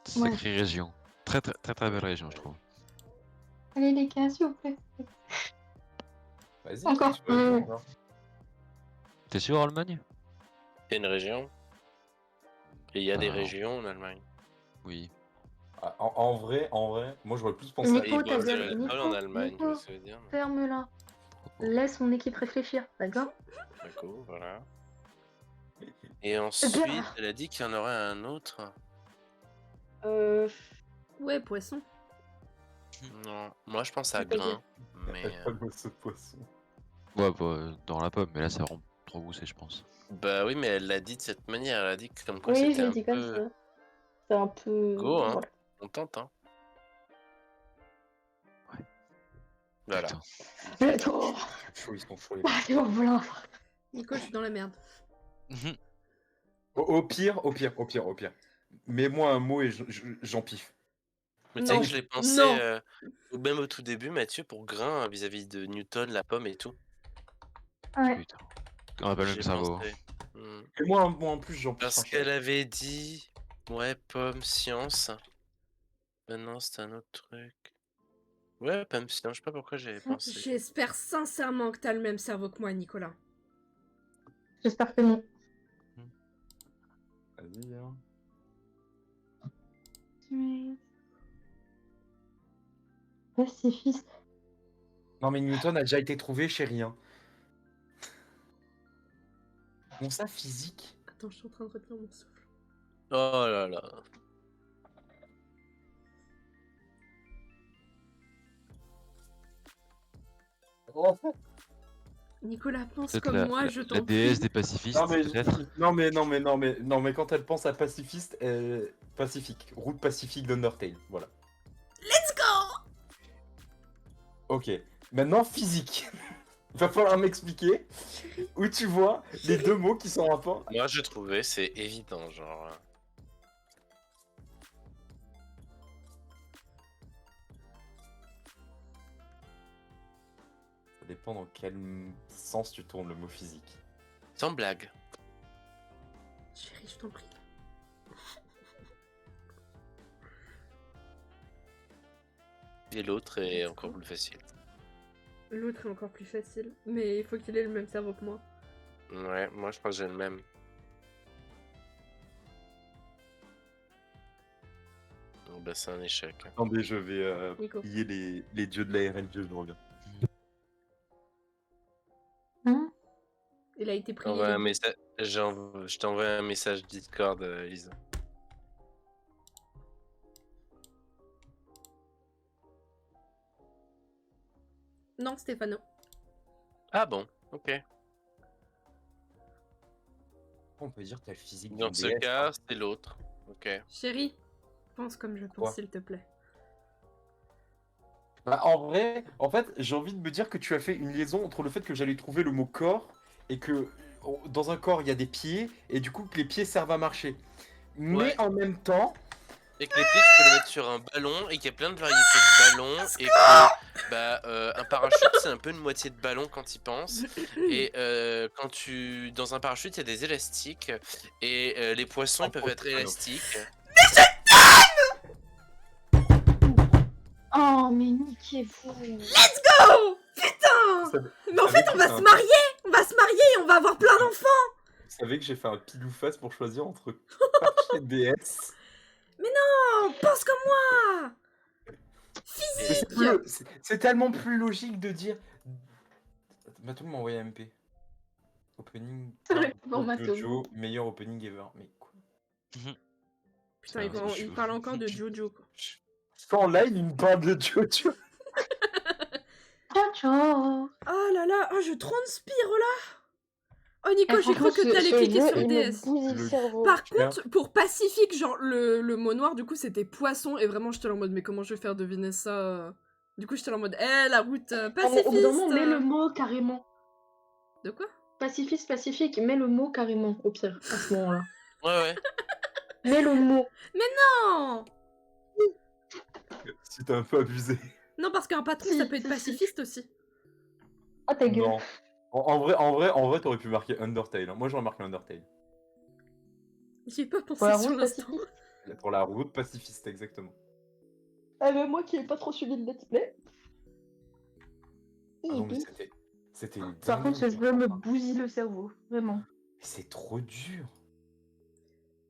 Sacrée région. Très belle région, je trouve. Allez, les gars, s'il vous plaît. Vas-y. Encore. tu vas voir. T'es sûr, Allemagne? C'est une région. Et il y a des Ah. régions en Allemagne. Oui. Ah, en vrai, moi j'aurais plus pensé Nico, Et ils t'as boivent de bien- l'alcool en Nico, Allemagne, Nico. je veux ça veut dire. Ferme-la. Laisse mon équipe réfléchir, d'accord? D'accord, voilà. Et ensuite, elle a dit qu'il y en aurait un autre. Ouais, poisson. Non, moi je pense à C'est pas grain. Mais la fameuse poisson. Ouais, bah, dans la pomme, mais là, ça va trop goûter, je pense. bah oui, mais elle l'a dit de cette manière. Elle a dit que comme quoi Oui, c'était je l'ai un dit comme peu ça. C'est un peu. go, hein. Voilà. On tente, hein. Ouais. Voilà. Putain. C'est Ils sont chauds, les Ah, c'est bon, voilà. Nico, je suis dans la merde. Au pire. Mets-moi un mot et j'en piffe. Mais tu sais Non. que je l'ai pensé Non. même au tout début, Mathieu, pour grain vis-à-vis de Newton, la pomme et tout. Ouais. Putain. On a pas le J'y même ai cerveau. pensé. Hmm. Et moi en plus, j'en piffe. Parce un qu'elle avait dit, ouais, pomme, science. Non, c'est un autre truc. Ouais, pomme, science, je sais pas pourquoi j'avais pensé. J'espère sincèrement que t'as le même cerveau que moi, Nicolas. J'espère que non. Vas-y, hein. Pacifiste. Non mais Newton a déjà été trouvé, chérie. Hein. Bon, ça, physique. Attends, je suis en train de retenir mon souffle. Oh là là. Nicolas, pense Peut-être comme moi, je la t'en déesse prie. des pacifistes, Non mais, peut-être. non mais quand elle pense à pacifiste, pacifique, route pacifique d'Undertale, voilà. Let's go! Ok, maintenant physique. Il va falloir m'expliquer où tu vois les deux mots qui sont en rapport. Moi, j'ai trouvé, c'est évident, genre. Ça dépend dans quel sens tu tournes le mot physique. Sans blague. Chérie, je t'en prie. Et l'autre est encore plus facile. L'autre est encore plus facile, mais il faut qu'il ait le même cerveau que moi. Ouais, moi je pense que j'ai le même. Donc bah c'est un échec. Attendez, je vais Nico. prier les dieux de la RNG, je reviens. Hein? Il a été pris. Envoie un message. Je t'ai envoyé un message Discord, Lisa. Non, Stéphano. Ah bon, ok. On peut dire que t'as le physique Dans d'une ce déesse, cas, hein. c'est l'autre. Ok. Chérie, pense comme je pense, Quoi s'il te plaît. Bah, en vrai, en fait, j'ai envie de me dire que tu as fait une liaison entre le fait que j'allais trouver le mot corps et que dans un corps il y a des pieds et du coup que les pieds servent à marcher. Mais Ouais. en même temps, Et que les pieds, tu peux les mettre sur un ballon et qu'il y a plein de variétés de ballons et que bah, un parachute, c'est un peu une moitié de ballon quand il pense. Et quand tu dans un parachute, il y a des élastiques et les poissons, ils peuvent être élastiques. Oh, mais niquez-vous. Oh putain. Ça- Mais en ça fait, veut on dire va que se c'est marier. On va se marier et on va avoir plein d'enfants. vous savez que j'ai fait un pile ou face pour choisir entre Arch et DS. Oh, pense comme moi. Mais c'est tellement plus logique de dire. Matou m'a envoyé un MP. Opening. C'est vrai, card bon, pour Matou. Jojo, meilleur opening ever. Mais quoi? Putain, il parle encore de Jojo. Quoi. Quand en live, il me parle de Jojo. Ciao, ciao. Oh là là, oh, je transpire là. Oh Nico, Eh, j'ai cru franchement, que t'allais ce cliquer jeu, sur il me DS. bousille le Le- cerveau. Par Bien. contre, pour Pacifique, genre le mot noir, du coup, c'était poisson. Et vraiment, j'étais là en mode, mais comment je vais faire deviner ça. Du coup, j'étais là en mode, la route Ah, mais pacifiste. au bout d'un moment, mets le mot carrément. De quoi? Pacifiste, pacifique, mets le mot carrément, au pire, à ce moment-là. Ouais, ouais. Mets le mot. Non. Si t'as un peu abusé. Non, parce qu'un patron, Si, ça peut être si, pacifiste aussi. Ah, ta gueule. Non. En vrai, t'aurais pu marquer Undertale. Hein. Moi, j'aurais marqué Undertale. J'y ai pas pensé Pour la sur route l'instant. pacifiste. Pour la route pacifiste, exactement. Ah, mais moi qui ai pas trop suivi le let's play. Ah non, mais c'était une Par contre, ce dinguerie. jeu me bousille le cerveau, vraiment. C'est trop dur.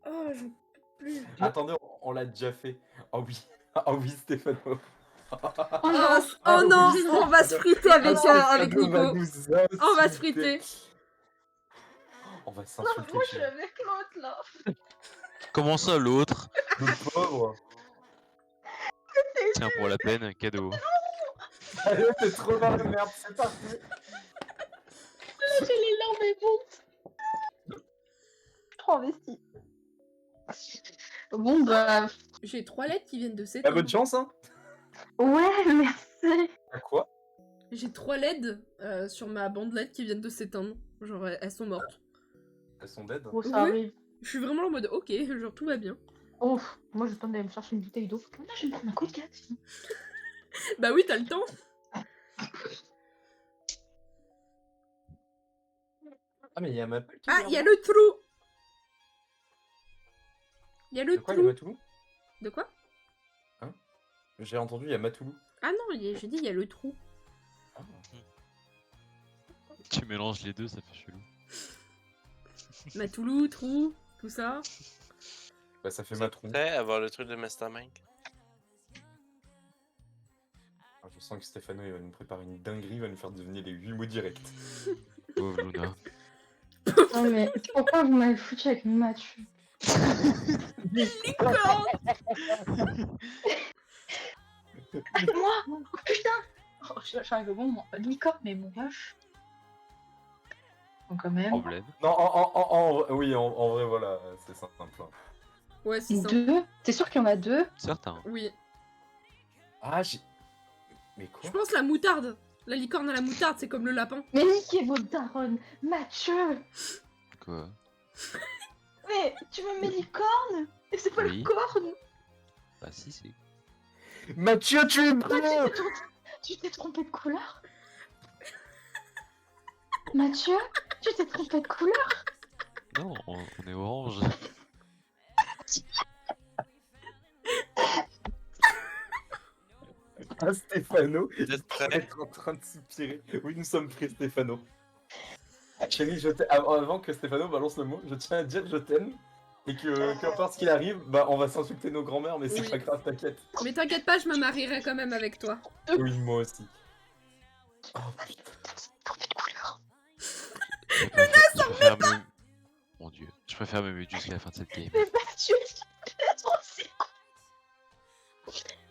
Oh, j'en peux plus. Attendez, on l'a déjà fait. Ah oui. Ah oui, Stéphano. Oh Oh, non. oh non, oui, on va se friter avec, avec Stéphano va Nico. nous On va se insulter. friter. On va s'insulter. Moi, je suis avec l'autre, là. Comment ça, l'autre? Le pauvre. Tiens, pour la peine, cadeau. Allez, t'es trop dans la merde, c'est parti. J'ai les larmes et trop investi. Bon, bah... J'ai 3 lettres qui viennent de Bah, s'éteindre. bonne chance, hein. Ouais, merci. À quoi? J'ai 3 LED sur ma bandelette qui viennent de s'éteindre. Genre, elles sont mortes. Elles sont dead. Bon, ça Oui. arrive. Je suis vraiment en mode, ok, genre tout va bien. Oh, moi, je tente d'aller me chercher une bouteille d'eau. Là, je vais me prendre un coup de gâte. Bah oui, t'as le temps. Ah, mais il y a ma qui Ah, vient il y a voir. le trou. Il y a le De quoi, il y a trou. Matoulou? De quoi? J'ai entendu, il y a Matoulou. Ah non, j'ai dit il y a le trou. Ah. Tu mélanges les deux, ça fait chelou. Matoulou, trou, tout ça. Bah, ça fait C'est Matrou. prêt à voir le truc de Mastermind. Ah, je sens que Stéphano il va nous préparer une dinguerie, il va nous faire devenir les 8 mots directs. Pauvre Luna. Non, mais pourquoi vous m'avez foutu avec Mathieu? Licorne. Moi oh, putain oh, j'arrive au bon moment. Licorne, mais mon gosh. Donc, quand même. Problème. Non, oui, en vrai, voilà, c'est simple. Hein. Ouais, c'est ça. Deux. T'es sûr qu'il y en a deux? Certain. Oui. Ah, j'ai. Mais Je quoi? pense la moutarde. La licorne à la moutarde, c'est comme le lapin. Mais niquez votre daronne, Mathieu. Quoi? Mais tu me mets licorne? Et c'est pas Oui. la corne. Bah si, c'est... Mathieu, tu es Toi, bleu! tu t'es trompé de couleur? Mathieu, tu t'es trompé de couleur? Non, on est orange. Ah, Stéphano, Vous êtes prêts? être en train de soupirer. Oui, nous sommes prêts, Stéphano. Chérie, avant que Stéphano balance le mot, je tiens à dire que je t'aime. Et que qu'importe ce qu'il arrive, bah on va s'insulter nos grands-mères, mais c'est Oui. pas grave, t'inquiète. Mais t'inquiète pas, je me marierai quand même avec toi. Oui, moi aussi. Oh putain. Trompé de couleur. Je préfère me... Mon dieu, je préfère me mute jusqu'à la fin de cette game. Mais Mathieu, aussi.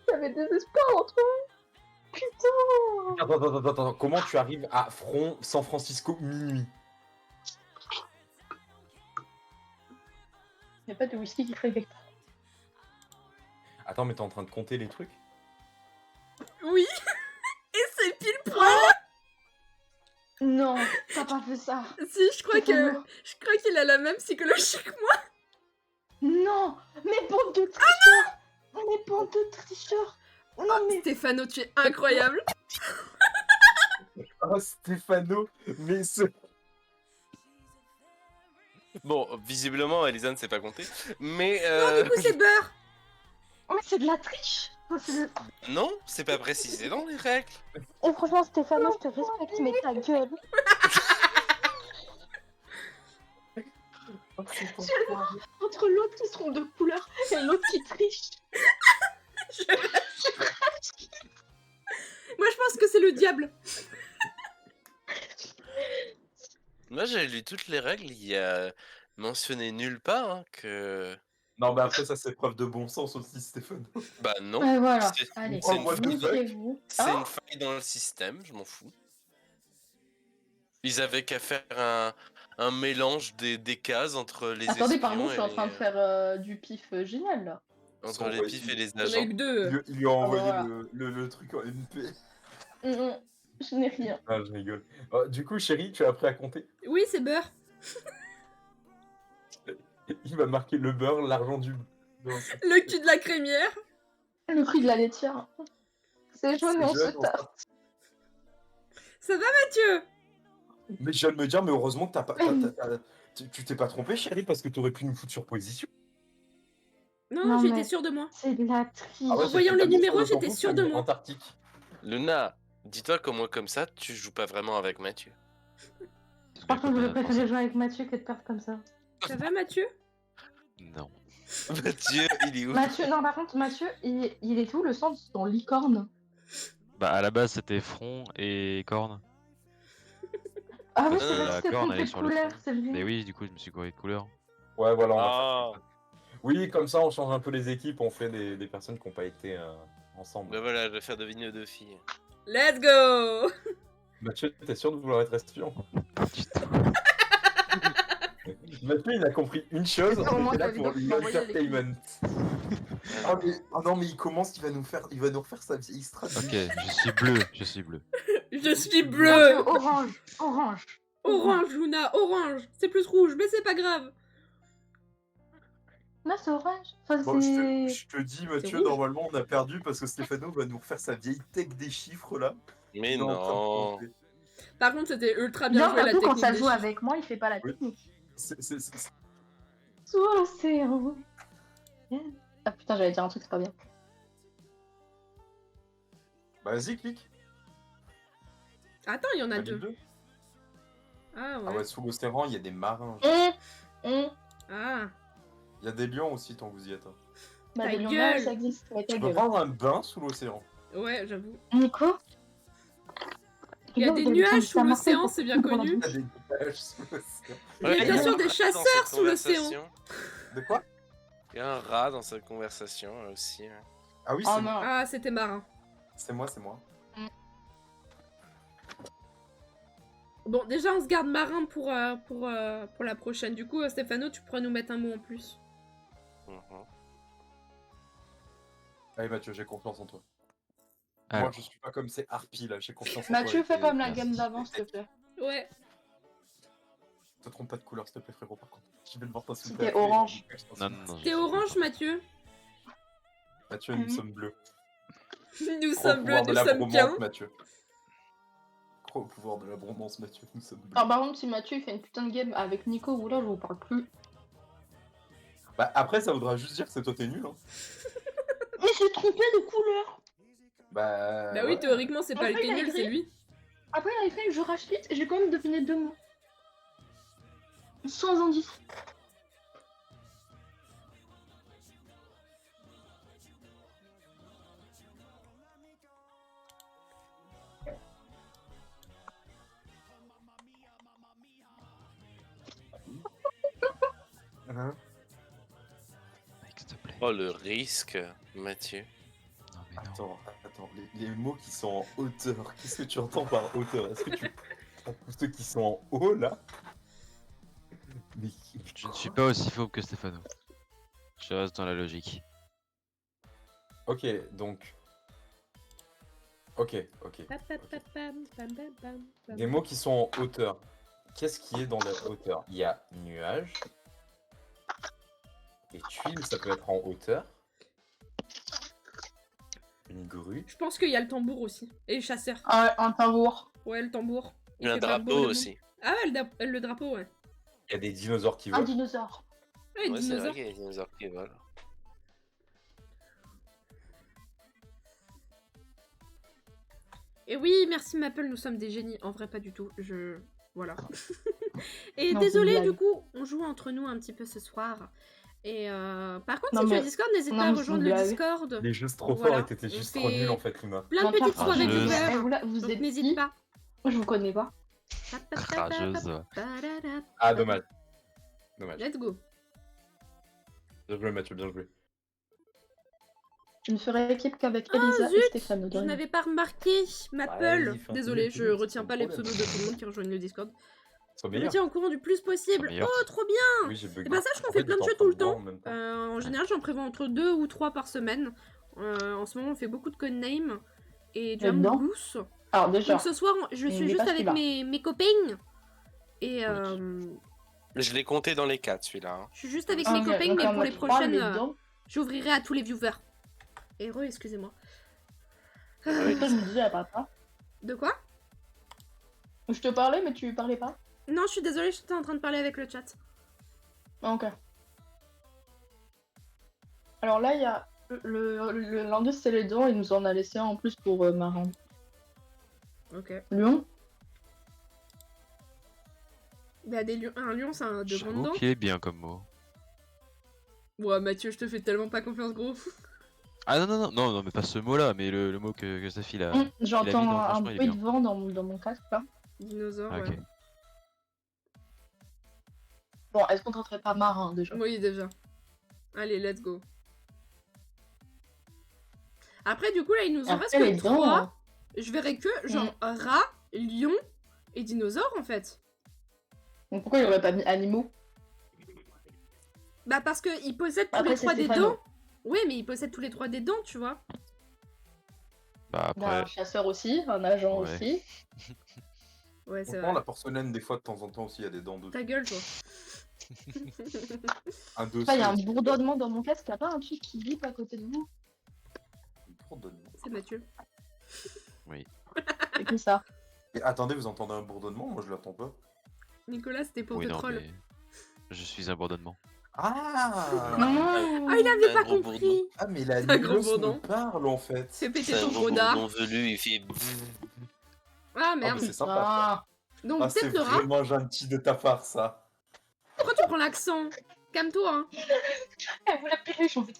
J'avais désespoir en toi. Putain. Attends, comment tu arrives à Front San Francisco minuit? Il n'y a pas de whisky qui fait vecteur. Attends, mais t'es en train de compter les trucs? Oui. Et c'est pile poil. Non, t'as pas fait ça. Si, je crois qu'il a la même psychologie que moi. Non, mais bande de tricheurs. Mais bande de tricheurs. Non, mais... Stéphano, tu es incroyable. Oh, Stéphano, mais ce... Bon, visiblement, Elisa ne sait pas compter. Mais. Non, du coup, c'est beurre. Mais c'est de la triche. Non, c'est pas précisé dans les règles. Et franchement, Stéphano, je te respecte, mais ta gueule. Entre l'autre qui se trompe de couleur et l'autre qui triche. Moi, je pense que c'est le diable. Moi, j'ai lu toutes les règles. Il y a mentionné nulle part hein, que. Non, mais après, ça, c'est preuve de bon sens aussi, Stéphano. Bah non. Et voilà, C'est- allez, Oh, what the fuck. niquez-vous. C'est Ah, une faille dans le système, je m'en fous. Ils avaient qu'à faire un mélange des cases entre les attendez, espions pardon, je suis en et train de faire du pif génial là. entre les pifs et les On a eu agents. que deux. Il lui a envoyé voilà. le truc en MP. Je n'ai rien. Ah, je rigole. Du coup, chérie, tu as appris à compter? Oui, c'est beurre. Il va marquer le beurre, l'argent du... Non, Le cul de la crémière. Le prix de la laitière. C'est jaune et on se jeune, on tape. Ça va, Mathieu? Mais je viens de me dire, mais heureusement que t'as pas... Tu t'es pas trompé, chérie, parce que t'aurais pu nous foutre sur position. Non, Non, j'étais mais- sûre de moi. C'est de la triche. En voyant les numéros, j'étais sûre sûre de moi. Antarctique. Luna, dis-toi qu'au moins comme ça, tu joues pas vraiment avec Mathieu. Par contre, je préférais jouer avec Mathieu que de perdre comme ça. Ça va, Mathieu? Non. Mathieu, il est où? Mathieu, non, par contre, Mathieu, il est où le sang de son licorne? Bah à la base c'était front et corne. Ah oui, Parce c'est que vrai la que c'était corne, trompé elle est de sur le couleur, front. c'est vrai. Mais oui, du coup je me suis corrigé de couleur. Ouais, voilà, on va Ah, faire ça. Oui, comme ça, on change un peu les équipes, on fait des personnes qui n'ont pas été ensemble. bah voilà, je vais faire deviner aux deux filles. Let's go. Mathieu, t'es sûr de vouloir être espion? Pas du tout. Mathieu, il a compris une chose, Au on moins, était là la pour vidéo que tu m'as envoyée, elle est l'entertainment. Oh non, mais il commence, il va nous refaire sa vieille stratégie. Ok, je suis bleu, je suis bleu. Je suis Mathieu, bleu. orange, orange. Orange, Luna, orange. C'est plus rouge, mais c'est pas grave. Non, c'est orange. Enfin, Bon, c'est... je te dis, Mathieu, rouge. normalement, on a perdu parce que Stéphano va nous refaire sa vieille tech des chiffres, là. Mais Il est en train de non. compter. Par contre, c'était ultra bien Bien, joué la surtout quand technique ça des joue chiffres. avec moi, il fait pas la Oui. technique. C'est- Sous l'océan. Ah putain, j'allais dire un truc, c'est pas bien. Vas-y, clique. Attends, il y en a T'as mis deux. deux. Ah Ah ouais. ouais, sous l'océan, il y a des marins. Ah. Il y a des lions aussi, tant que vous y êtes. Hein. Bah, Ta des lions gueule. noirs, ça existe. Ouais, ta Tu peux gueule. prendre un bain sous l'océan. Ouais, j'avoue. Nico? Il y a des nuages sous l'océan, c'est bien connu. Il y a des nuages sous l'océan. Il y a bien sûr des chasseurs sous l'océan. De quoi? Il y a un rat dans cette conversation aussi. hein. Ah oui, Oh c'est moi. non. Ah, c'était marin. C'est moi, c'est moi. Bon, déjà, on se garde marin pour la prochaine. Du coup, Stéphano, tu pourrais nous mettre un mot en plus. Mhm. Allez, Mathieu, j'ai confiance en toi. Alors. Moi, je suis pas comme ces harpies là, j'ai confiance en Mathieu, toi. fais comme la merci. game d'avant, s'il te plaît. Ouais. Te trompe pas de couleur, s'il te plaît, frérot, par contre. Je vais devoir t'insulter. C'était après. orange. Non, non, non. je T'es suis orange, bleu. Mathieu? Mathieu, nous Mhm. sommes bleus. Nous Gros sommes bleus, pouvoir de nous la sommes bromance, qu'un. Mathieu. Gros pouvoir de la bromance, Mathieu, nous sommes bleus. Alors, par contre, si Mathieu il fait une putain de game avec Nico ou là, je vous parle plus. Bah, après, ça voudra juste dire que c'est toi, t'es nul. Hein. Mais j'ai trompé de couleur. Bah. Bah oui, ouais. théoriquement, c'est pas Après, le qui est il a nul, écrit. c'est lui. Après, il a écrit je rage vite et j'ai quand même deviné 2 mots. Sans indice. Hein? Mec, s'il te plaît. Oh, le risque, Mathieu. Non, mais non. Attends, les mots qui sont en hauteur, qu'est-ce que tu entends par hauteur? Est-ce que tu prends tous ceux qui sont en haut là? Mais Je ne suis pas aussi fauve que Stéphano. Je reste dans la logique. Ok, donc. Ok. Des mots qui sont en hauteur. Qu'est-ce qui est dans la hauteur? Il y a nuage. Des tuiles, ça peut être en hauteur. Une grue. Je pense qu'il y a le tambour aussi. Et le chasseur. Un tambour. Ouais, le tambour. Il y a un fait pas drapeau beau, le aussi. monde. Ah ouais, le drapeau, ouais. Il y a des dinosaures qui Un volent. dinosaure. Ouais, Ouais, c'est vrai dinosaure. qu'il y a des dinosaures qui volent. Et oui, merci Maple, nous sommes des génies. En vrai, pas du tout. Voilà. Et Non, désolé, c'est une du blague. coup, on joue entre nous un petit peu ce soir. Et par contre, Non, si tu as mais- Discord, n'hésite non, pas à mais c'est rejoindre une le blague. Discord. Les jeux trop Voilà. forts étaient On juste fait trop nuls en fait, Luna. Plein de petites soirées Rageuse. d'ouvert. Vous Donc êtes n'hésite qui pas. Moi, je vous connais pas. Rageuse. Ah, dommage. Dommage. Let's go. Bien joué, Mathieu, bien joué. Je ne ferai équipe qu'avec Elisa et Zut, Stéphano. je n'avais pas remarqué Maple. vas-y, fais un Désolé, peu je de pub, retiens c'est pas pas les un problème. pseudos de tout le monde qui rejoignent le Discord. Sois Je me meilleur. tiens au courant du plus possible. meilleur. Oh, trop bien. Oui, j'ai bugué. Et ben sache qu'on En fait fait, plein de j'étais jeux en train tout le de boire temps. en même temps. En général, j'en prévois entre 2 ou 3 par semaine. En ce moment, on fait beaucoup de codenames et de Là-dedans. Goose. Alors, déjà, Donc ce soir, je il suis n'est juste pas avec celui-là. mes copains. Et Je l'ai compté dans les 4, celui-là. Hein. je suis juste avec Ah, mes ok, copains, donc mais on pour a les trois prochaines, là-dedans. j'ouvrirai à tous les viewers. Héros, excusez-moi. Ouais. Ça, je me disais à papa. De quoi? Je te parlais, mais tu parlais pas. Non, je suis désolée, j'étais en train de parler avec le chat. Ah, ok. Alors là, il y a l'un c'est les dents, il nous en a laissé un en plus pour Marin. Ok. Lyon. Bah, un lion, c'est un de grandes J'avoue dents. qu'il est bien comme mot. Ouais, Mathieu, je te fais tellement pas confiance, gros. Ah non, mais pas ce mot-là, mais le mot que sa fille a. J'entends mis, non, un franchement, il est bruit bien. de vent dans mon casque là. Dinosaure, Ah, ok. ouais. Bon, est-ce qu'on tenterait pas Marin déjà? Oui, déjà. Allez, let's go. Après, du coup, là, il nous en reste Après, les que dents, 3. hein. Je verrai que, genre, rat, lion et dinosaure, en fait. Donc pourquoi il aurait pas mis animaux? Bah, parce qu'ils possèdent tous Après, les c'est 3 des Stéphano. dents. Oui, mais ils possèdent tous les 3 des dents, tu vois. Bah Il y a un après. chasseur aussi, un agent Ouais. aussi. Ouais, c'est On prend vrai. la porcelaine, des fois, de temps en temps aussi, il y a des dents dessus. Ta gueule, toi. Un dossier. Après, il y a un bourdonnement dans mon casque, y'a pas un truc qui bip à côté de vous? Bourdonnement. C'est Mathieu. C'est qui ça? Et attendez, vous entendez un bourdonnement? Moi, je l'entends pas. Nicolas, c'était pour Oui, te non, troll. mais. Je suis un bourdonnement. Ah Non. Ah, il avait Un pas gros compris. Ah, mais la Un gros Niglos bourdon. me parle, en fait. Fais péter C'est un ton gros gros dard. bourdon velu, il fait. Ah, Ah, merde. mais c'est sympa. Ah. Donc, Ah, c'est peut-être le rat. vraiment gentil de ta part, ça. Pourquoi tu prends l'accent? Calme-toi, hein. Elle voulait appeler, j'en veux.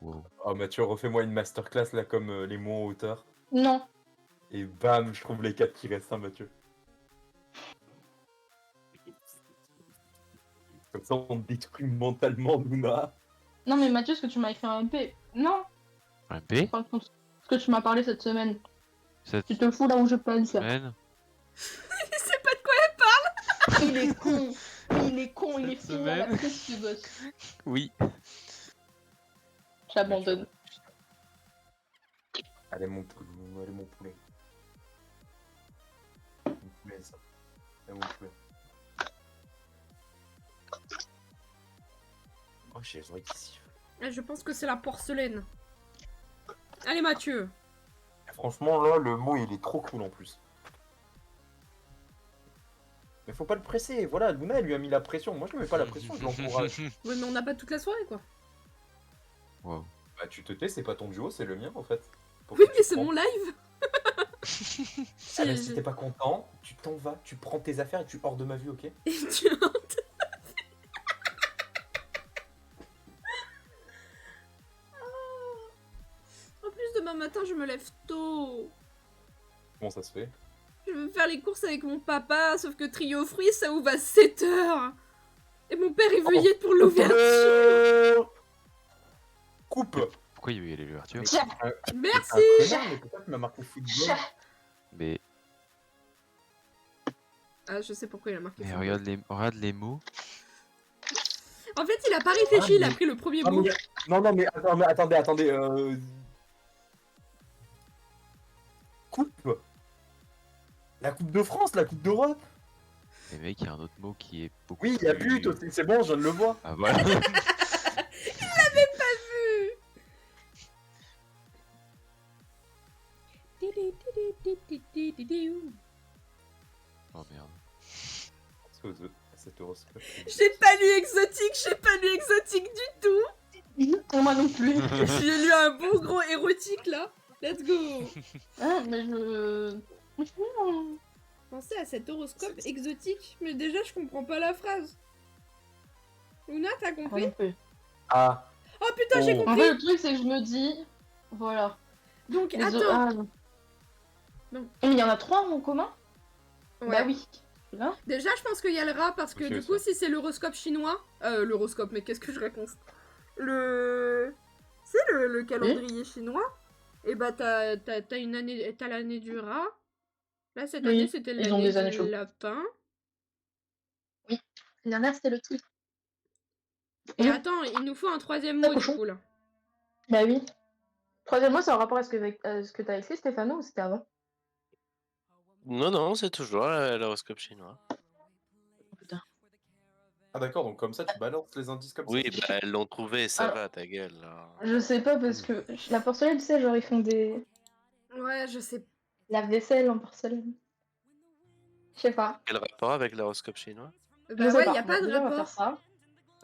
Wow. Oh, Mathieu, refais-moi une masterclass, là, comme les mots en hauteur. Non. Et bam, je trouve les 4 qui restent, hein, Mathieu. Comme ça, on détruit mentalement Luna. Non, mais Mathieu, ce que tu m'as écrit un MP. Non. Un P Par contre, ce que tu m'as parlé cette semaine. cette Tu te fous là où je pense. semaine. Il sait pas de quoi. Il est con. Il est con, il est Cette fini à la semaine. prise, ce gosse. Oui. J'abandonne. Allez, mon poulet. Allez, mon poulet. Mon poulet, ça. Allez, mon poulet. Oh, j'ai les oreilles qui sifflent. Je pense que c'est la porcelaine. Allez, Mathieu. Franchement, là, le mot, il est trop cool en plus. Mais faut pas le presser, voilà, Luna, elle lui a mis la pression. Moi, je lui mets pas la pression, je l'encourage. Ouais, mais on n'a pas toute la soirée, quoi. Wow. Bah, tu te tais, c'est pas ton duo, c'est le mien, en fait. Oui, Pourquoi mais tu c'est prends mon live. Ah, mais si t'es pas content, tu t'en vas, tu prends tes affaires et tu hors de ma vue, ok? Et tu hantes. En plus, demain matin, je me lève tôt. Comment ça se fait? Je veux faire les courses avec mon papa, sauf que Trio Fruits, ça ouvre à 7h. Et mon père, il veut Oh. y être pour l'ouverture. Coupe. Pourquoi il y a eu l'ouverture? Merci. Un connard, mais pourquoi tu m'as marqué football? Mais, Ah, je sais pourquoi il a marqué mais ça. regarde les mots. En fait, il a pas réfléchi, il a mais- pris le premier Non, mot. mais, non, mais attendez. Coupe. La Coupe de France, la Coupe d'Europe. Mais mec, il y a un autre mot qui est beaucoup Oui, il y a plus- but aussi, c'est bon, je viens de le voir. Ah voilà. Oh merde. Cet horoscope. J'ai pas lu exotique du tout. Moi non plus. J'ai lu un bon gros érotique là. Let's go. Ah, mais je... Pensez à cet horoscope exotique, mais déjà je comprends pas la phrase. Luna, t'as Moi compris? non plus. Ah, Oh putain, j'ai Oh. En compris. fait, le truc, c'est que je me dis... Voilà. Donc Les attends. Ah, non. Non. Mais il y en a 3 en commun? Ouais. Bah oui. Là. Déjà, je pense qu'il y a le rat parce que Ok, du ça. coup, si c'est l'horoscope chinois, l'horoscope, mais qu'est-ce que je raconte? C'est le calendrier chinois. Et bah t'as une année, t'as l'année du rat. Là cette Oui, année c'était ils ont l'année des années du chaudes. lapin. La dernière, c'était le truc. Et Mhm. attends, il nous faut un troisième Ah, mot du cochon. coup là. Bah oui. Troisième mot, c'est en rapport à ce que t'as écrit, Stéphano, ou c'était avant? Non, c'est toujours l'horoscope chinois. Oh, putain. ah d'accord, donc comme ça tu balances les indices comme Oui, ça. bah elles l'ont trouvé, ça Ah. va, ta gueule. Là. Je sais pas, parce que la porcelaine, tu sais, genre, ils font des... Ouais, je sais. La vaisselle en porcelaine. Je sais pas. Quel rapport avec l'horoscope chinois? Bah Je sais ouais, pas. y a pas de Déjà, on va rapport. faire ça.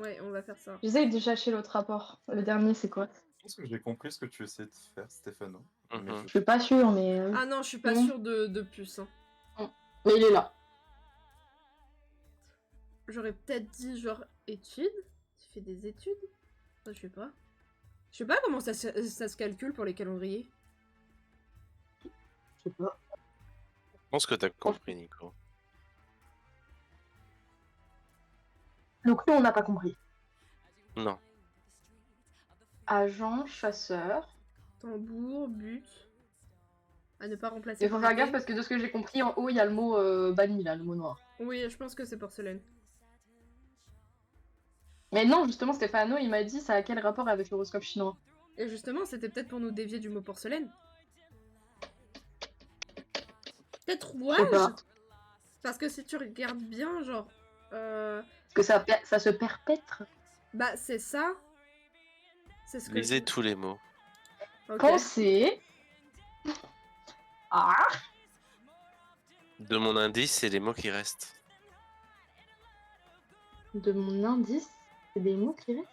Ouais, on va faire ça. J'essaye de chercher l'autre rapport. Le dernier, c'est quoi? Je pense que j'ai compris ce que tu essaies de faire, Stéphano. Mais Mhm. Je suis pas sûre, mais... Ah non, je suis pas Mhm. sûre de plus. Hein. Mais il est là. J'aurais peut-être dit genre études. Tu fais des études? Ça, je sais pas. Je sais pas comment ça se calcule pour les calendriers. Je sais pas. Je pense que t'as compris, Nico. Donc nous, on n'a pas compris. Non. Agent, chasseur... Tambour, but. À ne pas remplacer. Il faut faire gaffe parce que de ce que j'ai compris, en haut, il y a le mot banni, là, le mot noir. Oui, je pense que c'est porcelaine. Mais non, justement, Stéphano, il m'a dit ça a quel rapport avec l'horoscope chinois? Et justement, c'était peut-être pour nous dévier du mot porcelaine. Peut-être Je sais rouage. pas. Parce que si tu regardes bien, genre... Parce que ça se perpètre. Bah, c'est ça. C'est ce que... Lisez tous les mots. Ok. Pensez... Ah, De mon indice, c'est les mots qui restent. de mon indice, c'est des mots qui restent.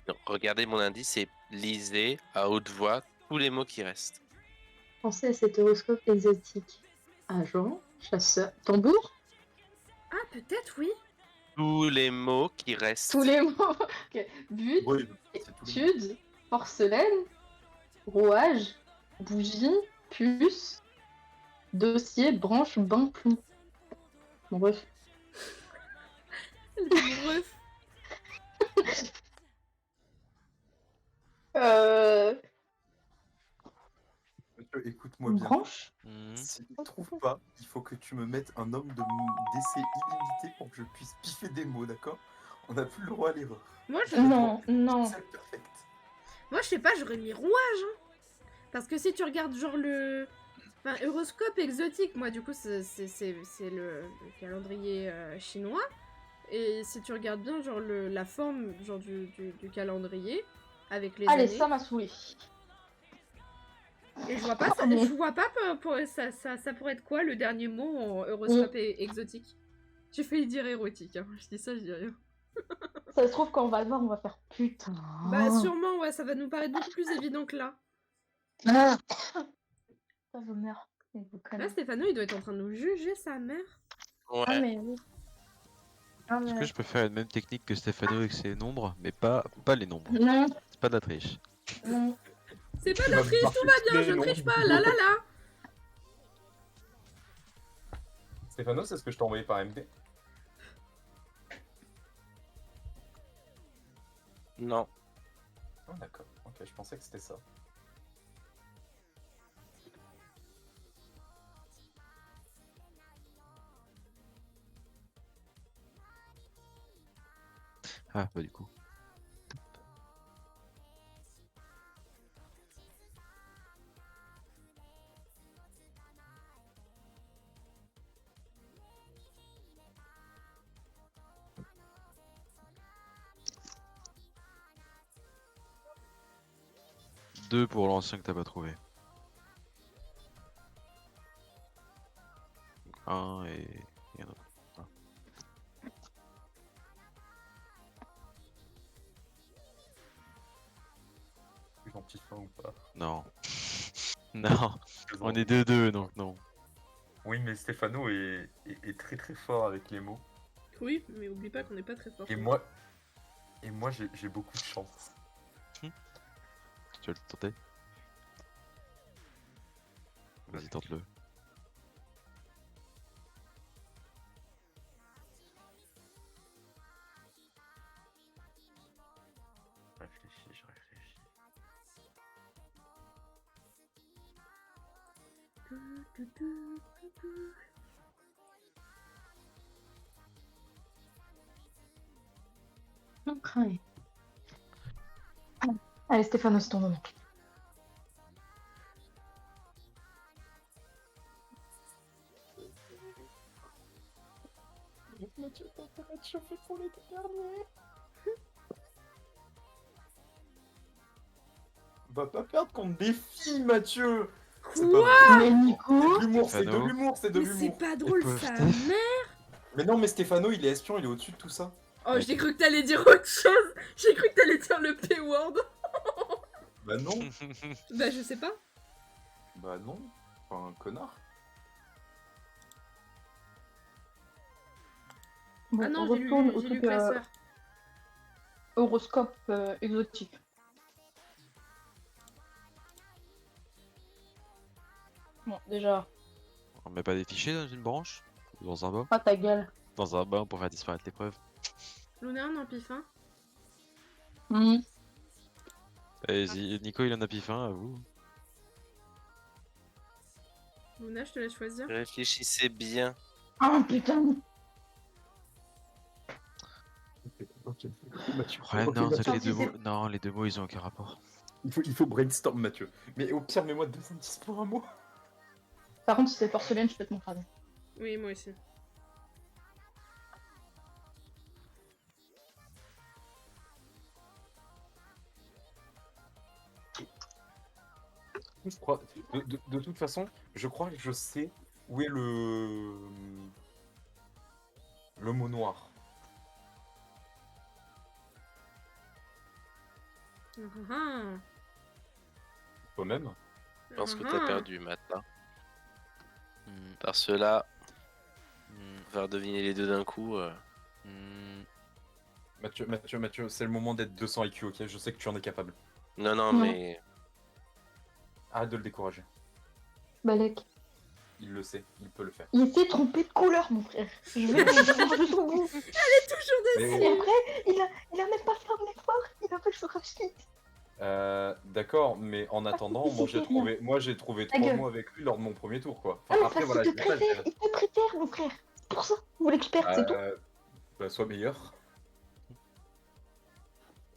Non, regardez mon indice et lisez à haute voix tous les mots qui restent. Pensez à cet horoscope exotique. Agent, chasseur, tambour. Ah, peut-être, oui. Tous les mots qui restent. Tous les mots. Ok. But, Oui, c'est tout. étude, porcelaine, rouage, bougie, puce, dossier, branche, bain, plume. Bon, bref. Bref. Monsieur, écoute-moi bien. Branche. Mhm. Si tu ne trouves pas, il faut que tu me mettes un nombre d'essais illimité pour que je puisse piffer des mots, d'accord? On n'a plus le droit à l'erreur. Moi, je... Non, non. C'est perfect. Moi, je sais pas, j'aurais mis rouage. Hein. Parce que si tu regardes genre le... Enfin, horoscope exotique, moi, du coup, c'est le calendrier chinois. Et si tu regardes bien, genre, la forme genre du calendrier, avec les Allez, années... ça m'a saoulé. Et je vois pas, ça, je vois pas ça pourrait être quoi le dernier mot en horoscope exotique. J'ai failli dire érotique, hein. Je dis ça, je dis rien. Ça se trouve, quand on va le voir, on va faire putain. Bah sûrement, ouais, ça va nous paraître beaucoup plus évident que là. Ah. Ça, je meurs. Là, Stéphano, il doit être en train de nous juger sa mère. Ouais. Ah, mais oui. Ah, Est-ce mais... que je peux faire une même technique que Stéphano avec ses nombres, mais pas les nombres. Non, C'est pas de la triche. non. C'est pas de Tu la vas triche, devoir tout va bien, fixer je les triche noms. pas, là là là. Stéphano, c'est ce que je t'ai envoyé par MP. Non. Ah, d'accord. Ok, je pensais que c'était ça. Ah, bah du coup. Deux pour l'ancien que t'as pas trouvé. Donc, un et un autre. Ah. Plus gentil fin ou pas? Non. Non. On est 2-2, donc non. Oui, mais Stéphano est très très fort avec les mots. Oui, mais oublie pas qu'on n'est pas très fort. Et moi, j'ai beaucoup de chance. Tu veux le tenter? Vas-y, tente-le. Je réfléchis. Ouais. Allez, Stéphano, c'est ton moment. Mathieu, t'as intérêt de chauffer pour les deux derniers. Va pas perdre contre des filles, Mathieu. C'est pas vrai. Mais Nico, C'est de l'humour, c'est de Stéphano. l'humour, c'est de Mais c'est l'humour. pas drôle, pauvre ça, Steph. merde. Mais non, mais Stéphano, il est espion, il est au-dessus de tout ça. Oh, j'ai cru que t'allais dire autre chose. J'ai cru que t'allais dire le P-word. Bah non. Bah, je sais pas. Bah non. Enfin, un connard. bon, Ah non, on j'ai retourne lu, au j'ai lu truc classeur. horoscope exotique. Bon, déjà, On met pas des fichiers dans une branche? Ou dans un bain? pas ta gueule. Dans un bain pour faire disparaître l'épreuve. Luna, un en pif, hein. Allez-y, Nico il en a pif un, à vous. Luna, je te laisse choisir. Réfléchissez bien. Oh putain. Ok, Mathieu. Ouais, Ok, non, c'est que Mathieu. les deux c'est- mots. Non, les deux mots ils ont aucun rapport. Il faut brainstorm, Mathieu. Mais au pire, mets-moi 2 indices pour un mot. Par contre, si c'est porcelaine, je pète mon crâne. Oui, moi aussi. Je crois, de toute façon, je crois que je sais où est le mot noir. Ah, Toi-même. Je pense que ah, t'as ah. perdu maintenant. Hmm, Parce que là, hmm, faire deviner les deux d'un coup. hmm. Mathieu, c'est le moment d'être 200 IQ, ok? Je sais que tu en es capable. Non, non, Non. mais. Arrête de le décourager. Balek. Il le sait, il peut le faire. Il s'est trompé de couleur, mon frère. Je vais voir jusqu'au bout. Toujours de... Mais- Et après, il a même pas fait un effort. Il a fait sur Rashid. D'accord, mais en attendant, il sait rien. moi j'ai trouvé Ta 3 gueule. mots avec lui lors de mon premier tour, quoi. Ah, Enfin, mais après, parce voilà, qu'il je te dis pas, préfère. Il te préfère, mon frère. C'est pour ça. Vous l'expert, c'est tout. bah, sois meilleur.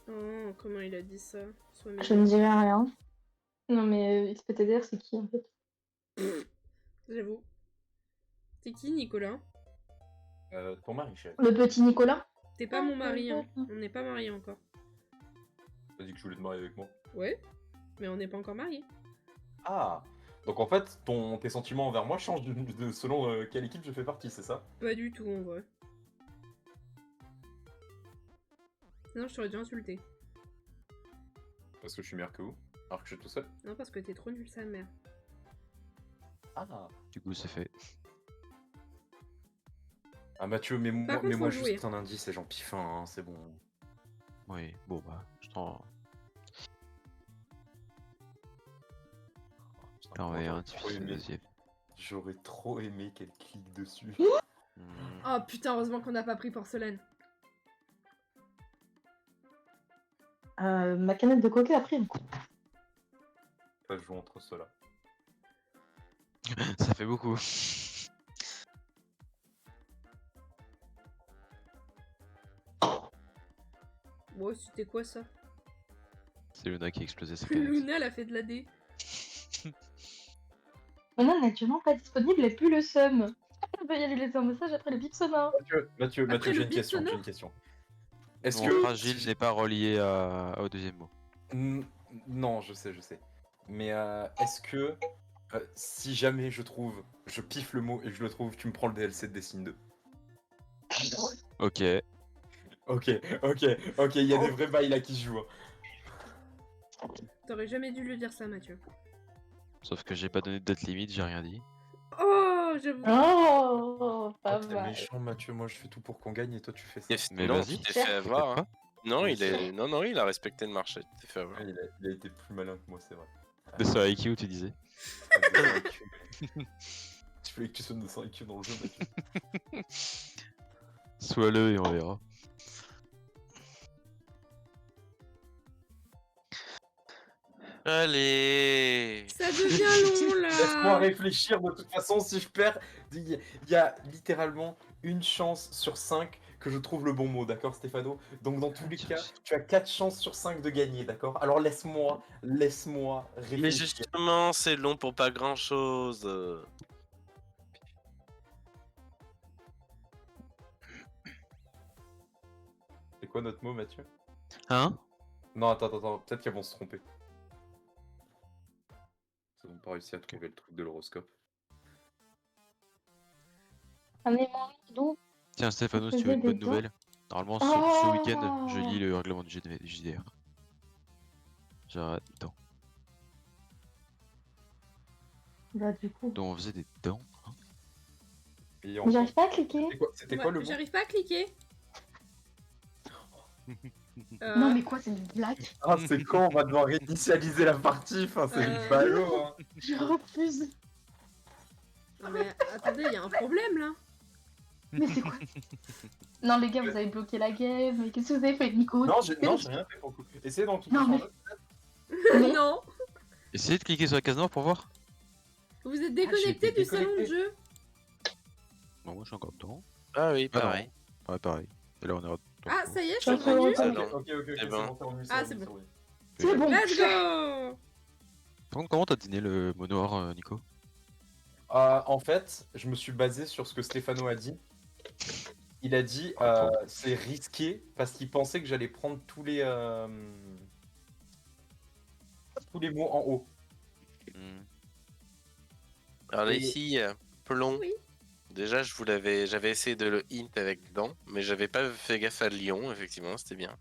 Oh, comment il a dit ça? Sois Je ne dirai rien. Non, mais XPTDR, c'est qui en fait? J'avoue. C'est qui, Nicolas? Ton mari, chef. Le petit Nicolas? T'es pas mon mari, hein. On n'est pas mariés encore. T'as dit que je voulais te marier avec moi. Ouais, mais on n'est pas encore mariés. Ah, donc en fait, tes sentiments envers moi changent selon quelle équipe je fais partie, c'est ça? Pas du tout, en vrai. Sinon, je t'aurais déjà insulté. Parce que je suis meilleur que vous, alors que je suis tout seul. Non, parce que t'es trop nul, sa mère. Ah, Du coup, c'est fait. Mathieu, Par contre, mets-moi faut jouer. juste un indice et j'en piffe un, hein, c'est bon. Oui, bon bah, je t'en. T'en Moi, mets j'aurais un, tu trop fais le aimé- deuxième. J'aurais trop aimé qu'elle clique dessus. Hmm. Oh putain, heureusement qu'on n'a pas pris porcelaine. Ma canette de coca a pris un coup. Pas jouer entre ceux-là. Ça fait beaucoup. Bon, c'était quoi ça? C'est Luna qui a explosé sa canette. Luna, elle a fait de la D. Luna n'est actuellement pas disponible et plus le seum. Veuillez lui laisser un message après le bip sonore. Mathieu, Après j'ai le une bip question, j'ai sonore. une question. Est-ce Mon que... fragile n'est pas relié au deuxième mot. Non, je sais. Mais est-ce que si jamais je piffe le mot et que je le trouve, tu me prends le DLC de Destiny 2? Ok. Ok, il y a des vrais bails là qui se jouent. Hein. T'aurais jamais dû lui dire ça, Mathieu. Sauf que j'ai pas donné de date limite, j'ai rien dit. Oh, j'avoue. Oh, pas T'es mal. méchant, Mathieu, moi je fais tout pour qu'on gagne et toi tu fais ça. Mais non, vas-y. tu t'es fait avoir. T'inquiète Hein. Non, Bien il est... non, il a respecté le marché. Tu t'es fait avoir. Ouais, il a été plus malin que moi, c'est vrai. De sur IQ, tu disais. Tu voulais que tu sois 200 IQ dans le jeu, Mathieu. Sois-le et on verra. Allez. Ça devient long, là. Laisse-moi réfléchir, de toute façon, si je perds, il y a littéralement une chance sur 5 que je trouve le bon mot, d'accord Stéphano? Donc dans tous les cas, tu as 4 chances sur 5 de gagner, d'accord? Alors laisse-moi réfléchir. Mais justement, c'est long pour pas grand chose. C'est quoi notre mot, Mathieu? Hein? Non, attends, peut-être qu'elles vont se tromper. Ils n'ont pas réussi à trouver le truc de l'horoscope. Un aimant d'eau. Tiens, Stéphano, si Vous tu veux une faisiez bonne des nouvelle, normalement Oh ce week-end, je lis le règlement du JDR. J'arrête dedans. Bah, du coup. Donc on faisait des dents. Hein. Et Mais j'arrive pas à cliquer. C'était Ouais, quoi le mot? J'arrive pas à cliquer. Non, mais quoi, c'est une blague? Ah, c'est quand on va devoir réinitialiser la partie? Enfin, c'est Euh. ballot, hein. Je refuse. Non, mais attendez, il y a un problème là. Mais c'est quoi? Non, les gars, vous avez bloqué la game. Mais qu'est-ce que vous avez fait, Nico? Non, j'ai rien fait pour le coup. Essayez d'en cliquer Non, sur mais- un autre. Mais- Non. Essayez de cliquer sur la case noire pour voir. Vous êtes déconnecté été du salon de déconnecté. jeu. Bon, moi je suis encore dedans. Ah oui, Ah non. pareil. Ouais, pareil. Et là on est retourné. Ah, ça y est, je Je suis suis en revenue. train de Ah non. Ok, C'est bon. c'est revenu, Ah, c'est c'est revenu, bon. revenu. C'est bon. Let's go. Par contre, comment t'as dîné le mot noir, Nico? En fait, je me suis basé sur ce que Stéphano a dit. Il a dit c'est risqué parce qu'il pensait que j'allais prendre tous les mots en haut. Hmm. Alors Et- ici, plomb. Oui. Déjà, j'avais essayé de le hint avec dents, mais j'avais pas fait gaffe à Lyon, effectivement, c'était bien.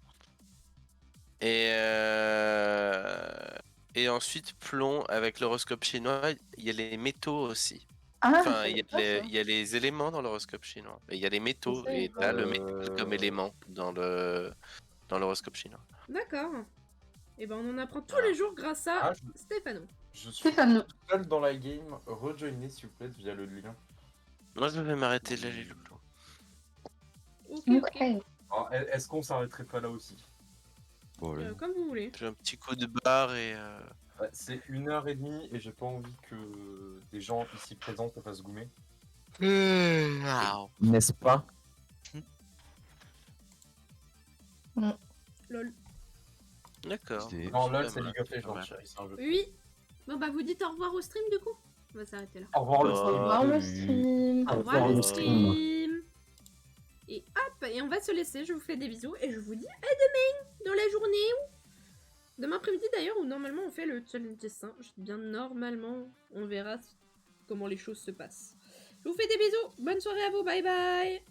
Et ensuite, plomb, avec l'horoscope chinois, il y a les métaux aussi. Ah, Enfin, je il y, savais pas ça. il y a les éléments dans l'horoscope chinois. Et il y a les métaux, Je sais et pas. t'as le métal comme élément dans l'horoscope chinois. D'accord. Et ben on en apprend tous Voilà. les jours grâce à Ah, Stéphano. Je suis Stéphano. seul dans la game. Rejoignez s'il vous plaît via le lien. Moi, je vais m'arrêter là, les loulous. Ok, ok. Ouais. Alors, est-ce qu'on s'arrêterait pas là aussi? Bon, allez. Comme vous voulez. J'ai un petit coup de barre et... Ouais, c'est 1h30 et j'ai pas envie que des gens ici présents se fassent goumer. N'est-ce pas? Lol. D'accord. C'était- Non, Super, lol, c'est voilà. League of Legends, Ouais. chérie, c'est un jeu. Oui. Bon bah vous dites au revoir au stream du coup. On va s'arrêter là. Au revoir le Bah, stream. Au revoir le Salut. stream. Au revoir le le stream. Et hop, et on va se laisser. Je vous fais des bisous et je vous dis à demain dans la journée. Demain après-midi d'ailleurs où normalement on fait le challenge dessin. Je dis bien normalement. On verra comment les choses se passent. Je vous fais des bisous. Bonne soirée à vous. Bye bye.